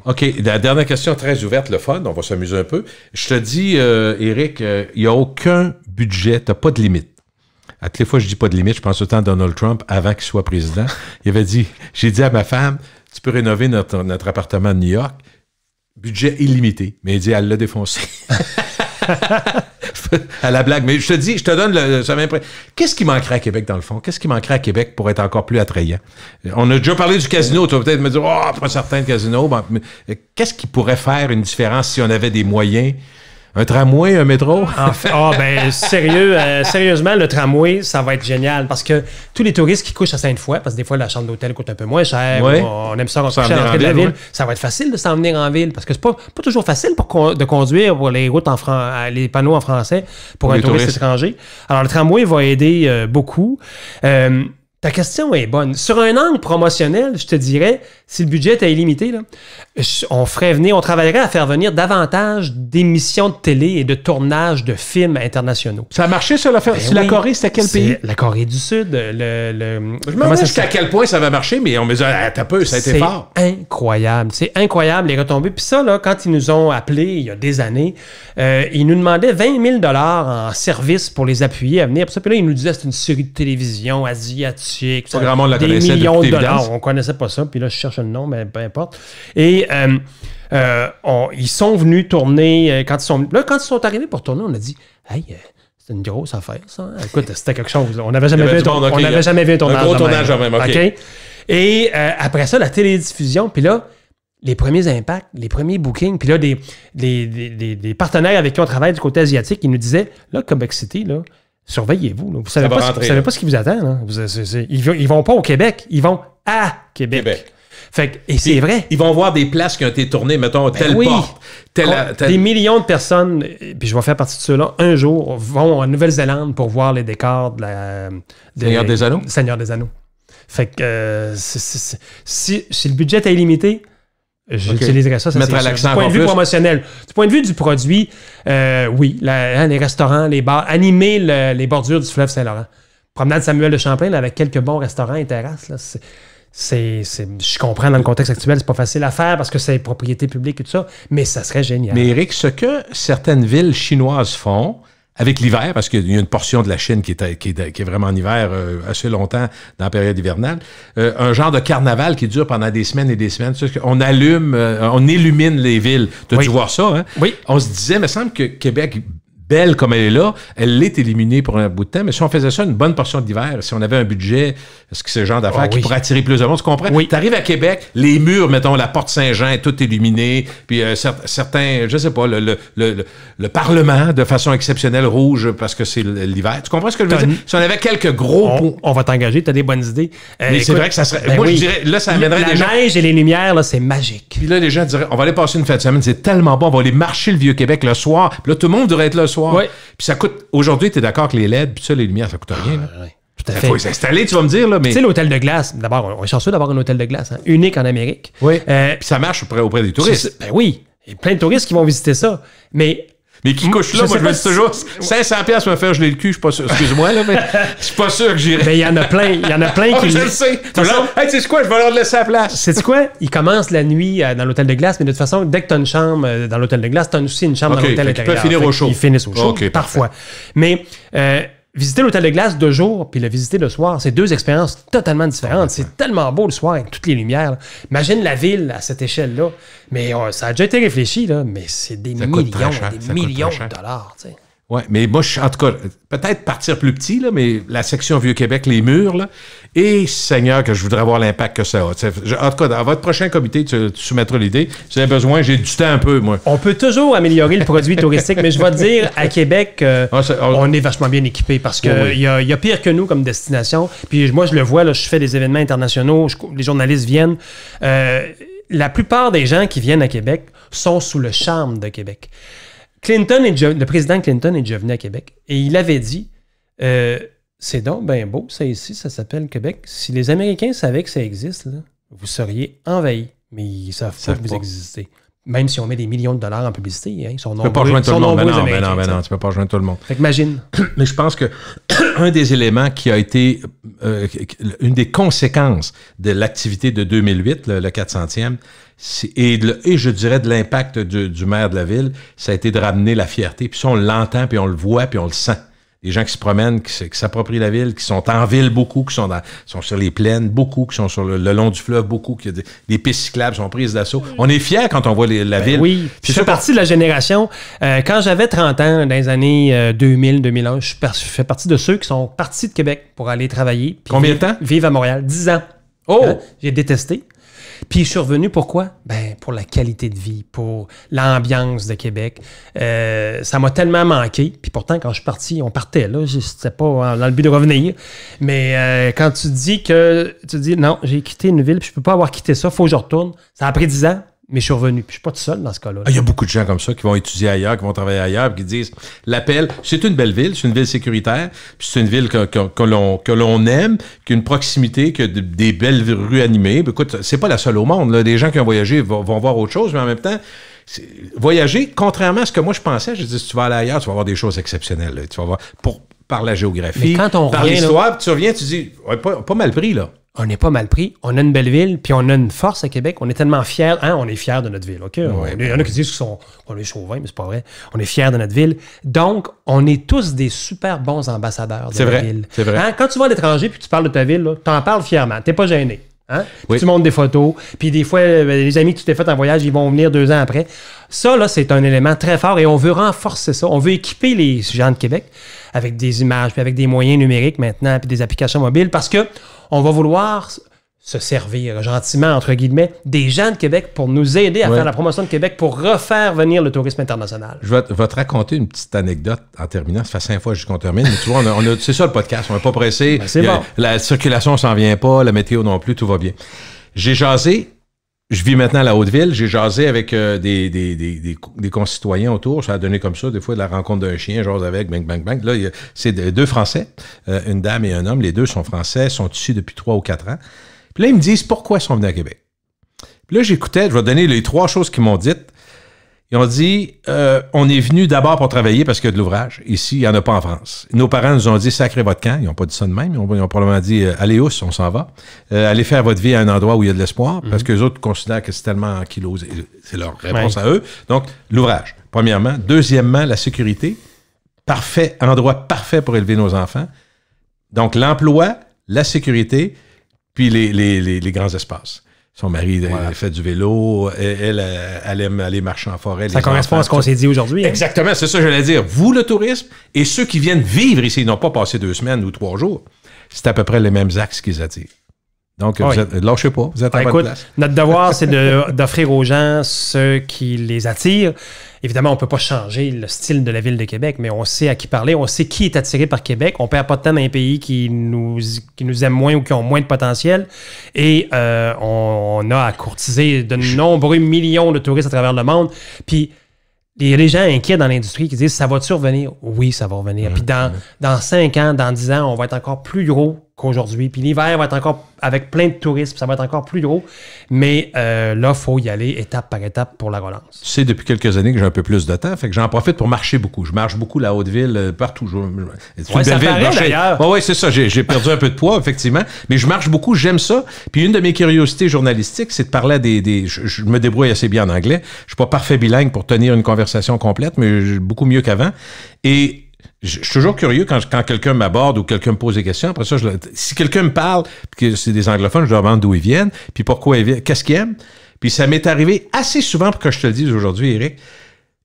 OK. La dernière question très ouverte, le fun. On va s'amuser un peu. Je te dis, Éric, il n'y a aucun budget. Tu n'as pas de limite. À toutes les fois, je dis pas de limite, je pense autant à Donald Trump avant qu'il soit président. Il avait dit, j'ai dit à ma femme, tu peux rénover notre appartement de New York, budget illimité. Mais il dit, elle l'a défoncé. À la blague. Mais je te donne ça m'impressionne. Qu'est-ce qui manquerait à Québec, dans le fond? Qu'est-ce qui manquerait à Québec pour être encore plus attrayant? On a déjà parlé du casino. Tu vas peut-être me dire, pas certain de casino. Bon, mais qu'est-ce qui pourrait faire une différence si on avait des moyens? Un tramway, un métro? En fait, sérieusement, le tramway, ça va être génial parce que tous les touristes qui couchent à Sainte-Foy, parce que des fois, la chambre d'hôtel coûte un peu moins cher, ouais. On aime ça coucher à l'entrée de la ville, ça va être facile de s'en venir en ville parce que c'est pas toujours facile de conduire pour les routes les panneaux en français pour un touriste étranger. Alors, le tramway va aider beaucoup. Ta question est bonne. Sur un angle promotionnel, je te dirais, si le budget était illimité, là, on travaillerait à faire venir davantage d'émissions de télé et de tournages de films internationaux. Ça a marché, ça, l'affaire? La Corée, c'était quel pays? La Corée du Sud. Je me demande jusqu'à quel point ça va marcher, mais on me dit, t'as peu, ça a été fort. C'est incroyable, les retombées. Puis ça, là, quand ils nous ont appelés il y a des années, ils nous demandaient 20 000 $ en service pour les appuyer à venir. Puis là, ils nous disaient que c'était une série de télévision asiatique. Pas grand monde la des connaissait millions de évidence. dollars. On connaissait pas ça. Puis là, je cherche le nom, mais peu importe. Et ils sont venus tourner. Quand ils sont arrivés pour tourner, on a dit, hey, c'est une grosse affaire, ça. Écoute, c'était quelque chose. On n'avait jamais vu un tournage. Un gros tournage, même. OK. Et après ça, la télédiffusion. Puis là, les premiers impacts, les premiers bookings, puis là, des partenaires avec qui on travaille du côté asiatique, ils nous disaient, là, Québec City, là, surveillez-vous. Là. Vous savez pas ce qui vous attend. Là. Ils vont pas au Québec, ils vont à Québec. C'est vrai. Ils vont voir des places qui ont été tournées, mettons, telle porte. Des millions de personnes, puis je vais faire partie de ceux-là, un jour, vont en Nouvelle-Zélande pour voir les décors de Seigneur des Anneaux. Seigneur des Anneaux. Fait que si le budget est illimité, j'utiliserais ça. Mettre l'accent du point de vue promotionnel. Du point de vue du produit, oui, les restaurants, les bars, animer les bordures du fleuve Saint-Laurent. Promenade Samuel de Champlain, là, avec quelques bons restaurants et terrasses, là, je comprends dans le contexte actuel, c'est pas facile à faire parce que c'est propriété publique et tout ça, mais ça serait génial. Mais Éric, ce que certaines villes chinoises font, avec l'hiver, parce qu'il y a une portion de la Chine qui est vraiment en hiver assez longtemps dans la période hivernale, un genre de carnaval qui dure pendant des semaines et des semaines. On illumine les villes. Tu as dû voir ça, hein? Oui. On se disait, il me semble que Québec, belle comme elle est là, elle l'est éliminée pour un bout de temps, mais si on faisait ça une bonne portion d'hiver, si on avait un budget, est-ce que c'est le genre d'affaires qui pourrait attirer plus de monde, tu comprends? Oui. Tu arrives à Québec, les murs, mettons, la porte Saint-Jean est toute illuminée, puis certains, je sais pas, le Parlement, de façon exceptionnelle, rouge, parce que c'est l'hiver. Tu comprends ce que je veux dire? Si on avait quelques gros... On va t'engager, tu as des bonnes idées. Mais écoute, c'est vrai que ça serait... moi, je dirais, là, ça amènerait des gens... La neige et les lumières, là, c'est magique. Puis là, les gens diraient, on va aller passer une fête de semaine, c'est tellement bon, on va aller marcher le Vieux-Québec le soir, puis là, tout le monde devrait être là le soir. Oui. Puis ça coûte... Aujourd'hui, tu es d'accord que les LED, puis ça, les lumières, ça coûte rien, là. Oui. Tout à fait. Il faut s'installer, tu vas me dire, là, mais... Tu sais, l'hôtel de glace, d'abord, on est chanceux d'avoir un hôtel de glace, hein, unique en Amérique. Oui. Puis ça marche auprès des touristes. Ben oui. Il y a plein de touristes qui vont visiter ça. Mais qui couchent là, moi, je me dis toujours, 500$ pour me faire geler le cul, je suis pas sûr. Excuse-moi, là, mais je suis pas sûr que j'irai. Mais il y en a plein qui... Je le sais. Hey, tu sais quoi, je vais leur laisser la place. Sais-tu quoi? Ils commencent la nuit dans l'hôtel de glace, mais de toute façon, dès que tu as une chambre dans l'hôtel de glace, tu as aussi une chambre dans l'hôtel intérieur. Ils peuvent finir au chaud. Ils finissent au chaud, parfois. Parfait. Mais... visiter l'hôtel de glace de jour puis le visiter le soir, c'est deux expériences totalement différentes. C'est tellement beau le soir avec toutes les lumières. Là. Imagine la ville à cette échelle-là. Mais ça a déjà été réfléchi, là, mais c'est des millions de dollars. Tu sais. Oui, mais moi, en tout cas, peut-être partir plus petit, là, mais la section Vieux-Québec, les murs, là, et Seigneur, que je voudrais voir l'impact que ça a. En tout cas, dans votre prochain comité, tu soumettras l'idée. Si vous avez besoin, j'ai du temps un peu, moi. On peut toujours améliorer le produit touristique, mais je vais te dire, à Québec, on est vachement bien équipé parce qu'il y a pire que nous comme destination. Puis moi, je le vois, là, je fais des événements internationaux, les journalistes viennent. La plupart des gens qui viennent à Québec sont sous le charme de Québec. Le président Clinton est déjà venu à Québec et il avait dit c'est donc bien beau, ça ici, ça s'appelle Québec. Si les Américains savaient que ça existe, là, vous seriez envahis. Mais ils ne savent pas que vous existez. Même si on met des millions de dollars en publicité, hein, ils sont nombreux. Tu peux pas rejoindre tout le monde. Non, tu peux pas rejoindre tout le monde. Fait qu'imagine. Mais je pense que un des éléments qui a été une des conséquences de l'activité de 2008, le 400e, et je dirais de l'impact du maire de la ville, ça a été de ramener la fierté. Puis ça, on l'entend, puis on le voit, puis on le sent. des gens qui se promènent, qui s'approprient la ville, qui sont en ville beaucoup, qui sont sur les plaines beaucoup, qui sont sur le long du fleuve beaucoup, qui des pistes cyclables sont prises d'assaut. On est fiers quand on voit la ville. Oui, je fais partie de la génération. Quand j'avais 30 ans, dans les années 2000-2001, je fais partie de ceux qui sont partis de Québec pour aller travailler. Combien de temps? Vivre à Montréal. 10 ans. Oh! Hein? J'ai détesté. Puis je suis revenu, pourquoi? Ben, pour la qualité de vie, pour l'ambiance de Québec. Ça m'a tellement manqué. Puis pourtant, quand je suis parti, on partait, là. C'était pas dans le but de revenir. Mais quand tu dis non, j'ai quitté une ville, puis je peux pas avoir quitté ça, faut que je retourne. Ça a pris 10 ans. Mais je suis revenu. Puis je suis pas tout seul dans ce cas-là. Il y a beaucoup de gens comme ça qui vont étudier ailleurs, qui vont travailler ailleurs, puis qui disent l'appel, c'est une belle ville, c'est une ville sécuritaire, puis c'est une ville que l'on aime, qui a une proximité, qui a des belles rues animées. Puis écoute, c'est pas la seule au monde. Là. Des gens qui ont voyagé vont voir autre chose, mais en même temps, voyager, contrairement à ce que moi je pensais, je dis si tu vas aller ailleurs, tu vas voir des choses exceptionnelles. Là. Tu vas voir par la géographie, par l'histoire, puis tu reviens, tu dis ouais, pas mal pris là. On n'est pas mal pris, on a une belle ville, puis on a une force à Québec. On est tellement fiers. Hein, on est fiers de notre ville, OK? Ouais, il y en a qui disent qu'on est chauvin, mais c'est pas vrai. On est fiers de notre ville. Donc, on est tous des super bons ambassadeurs de la ville. C'est vrai. Hein? Quand tu vas à l'étranger puis tu parles de ta ville, tu en parles fièrement. T'es pas gêné. Hein? Oui. Tu montres des photos. Puis des fois, les amis que tu t'es fait en voyage, ils vont venir 2 ans après. Ça, là, c'est un élément très fort et on veut renforcer ça. On veut équiper les gens de Québec avec des images, puis avec des moyens numériques maintenant, puis des applications mobiles parce que on va vouloir se servir gentiment, entre guillemets, des gens de Québec pour nous aider à faire la promotion de Québec pour refaire venir le tourisme international. Je vais te raconter une petite anecdote en terminant. Ça fait 5 fois qu'on termine, mais tu vois, c'est ça le podcast. On n'est pas pressé. Ben, c'est bon. La circulation s'en vient pas, la météo non plus, tout va bien. J'ai jasé. Je vis maintenant à la Haute-Ville. J'ai jasé avec des concitoyens autour. Ça a donné comme ça, des fois, de la rencontre d'un chien, jase avec, bang, bang, bang. Là, c'est 2 Français, une dame et un homme. Les 2 sont français, sont ici depuis 3 ou 4 ans. Puis là, ils me disent pourquoi ils sont venus à Québec. Puis là, j'écoutais, je vais donner les 3 choses qu'ils m'ont dites. Ils ont dit, on est venu d'abord pour travailler parce qu'il y a de l'ouvrage. Ici, il n'y en a pas en France. Nos parents nous ont dit, sacrez votre camp. Ils n'ont pas dit ça de même. Ils ont probablement dit, allez on s'en va. Allez faire votre vie à un endroit où il y a de l'espoir. Parce que les autres considèrent que c'est tellement ankylosé. C'est leur réponse à eux. Donc, l'ouvrage, premièrement. Deuxièmement, la sécurité. Parfait, endroit parfait pour élever nos enfants. Donc, l'emploi, la sécurité, puis les grands espaces. Son mari fait du vélo, elle aime aller marcher en forêt. Ça correspond à ce qu'on s'est dit aujourd'hui. Hein? Exactement, c'est ça que j'allais dire. Vous, le tourisme, et ceux qui viennent vivre ici, ils n'ont pas passé 2 semaines ou 3 jours. C'est à peu près les mêmes axes qu'ils attirent. Donc, lâchez pas, vous êtes à votre place. Notre devoir, c'est d'offrir aux gens ce qui les attire. Évidemment, on ne peut pas changer le style de la ville de Québec, mais on sait à qui parler, on sait qui est attiré par Québec. On ne perd pas de temps dans un pays qui nous aime moins ou qui ont moins de potentiel. Et on a à courtiser de nombreux millions de touristes à travers le monde. Puis, il y a des gens inquiets dans l'industrie qui disent « ça va-tu revenir? » Oui, ça va revenir. Puis dans 5 ans, dans 10 ans, on va être encore plus gros qu'aujourd'hui. Puis l'hiver va être encore avec plein de touristes, ça va être encore plus gros. Mais là, il faut y aller étape par étape pour la relance. Tu sais, depuis quelques années que j'ai un peu plus de temps, fait que j'en profite pour marcher beaucoup. Je marche beaucoup la Haute-Ville, partout. Ça paraît d'ailleurs. Oui, c'est ça. J'ai perdu un peu de poids, effectivement. Mais je marche beaucoup, j'aime ça. Puis une de mes curiosités journalistiques, c'est de parler à je me débrouille assez bien en anglais. Je suis pas parfait bilingue pour tenir une conversation complète, mais beaucoup mieux qu'avant. Et je suis toujours curieux quand quelqu'un m'aborde ou quelqu'un me pose des questions. Après ça, si quelqu'un me parle, puis que c'est des anglophones, je leur demande d'où ils viennent, puis pourquoi ils viennent, qu'est-ce qu'ils aiment. Puis ça m'est arrivé assez souvent pour que je te le dise aujourd'hui, Éric.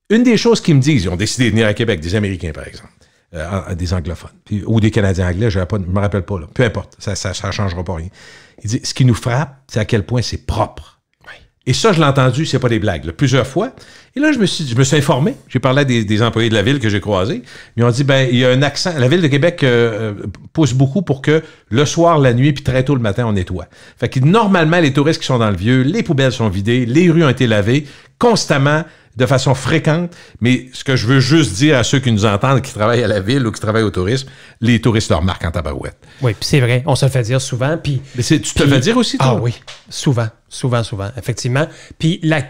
Une des choses qu'ils me disent, ils ont décidé de venir à Québec, des Américains par exemple, des anglophones, ou des Canadiens anglais, je me rappelle pas, là. Peu importe, ça changera pas rien. Ils disent, ce qui nous frappe, c'est à quel point c'est propre. Et ça, je l'ai entendu, c'est pas des blagues, là, plusieurs fois. Et là, je me suis informé. J'ai parlé à des employés de la ville que j'ai croisés. Ils ont dit, il y a un accent. La ville de Québec pousse beaucoup pour que le soir, la nuit, puis très tôt le matin, on nettoie. Fait que normalement, les touristes qui sont dans le vieux, les poubelles sont vidées, les rues ont été lavées constamment, de façon fréquente. Mais ce que je veux juste dire à ceux qui nous entendent, qui travaillent à la ville ou qui travaillent au tourisme, les touristes leur marquent en tabarouette. Oui, puis c'est vrai. On se le fait dire souvent. Puis, tu te le fais dire aussi, toi? Ah oui, souvent, effectivement. Puis la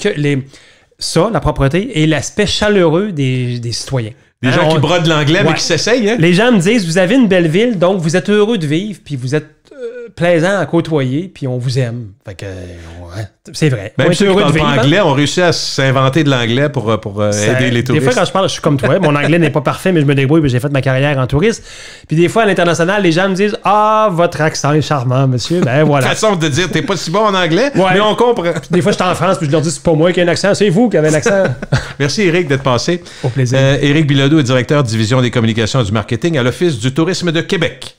propreté et l'aspect chaleureux des citoyens. Des gens qui brodent l'anglais, mais qui s'essayent. Hein? Les gens me disent, vous avez une belle ville, donc vous êtes heureux de vivre, puis vous êtes plaisant à côtoyer, puis on vous aime. Fait que, c'est vrai. Même ceux qui heureux parlent de pas vivre, anglais ont réussi à s'inventer de l'anglais pour aider les touristes. Des fois, quand je parle, je suis comme toi. Mon anglais n'est pas parfait, mais je me débrouille, puis j'ai fait ma carrière en touriste. Puis des fois, à l'international, les gens me disent « Ah, votre accent est charmant, monsieur. » Ben voilà. Façon de dire, t'es pas si bon en anglais, Ouais. mais on comprend. Puis des fois, je suis en France, puis je leur dis « C'est pas moi qui ai un accent, c'est vous qui avez un accent. » Merci, Éric, d'être passé. Au plaisir. Éric Bilodeau est directeur de division des communications et du marketing à l'Office du tourisme de Québec.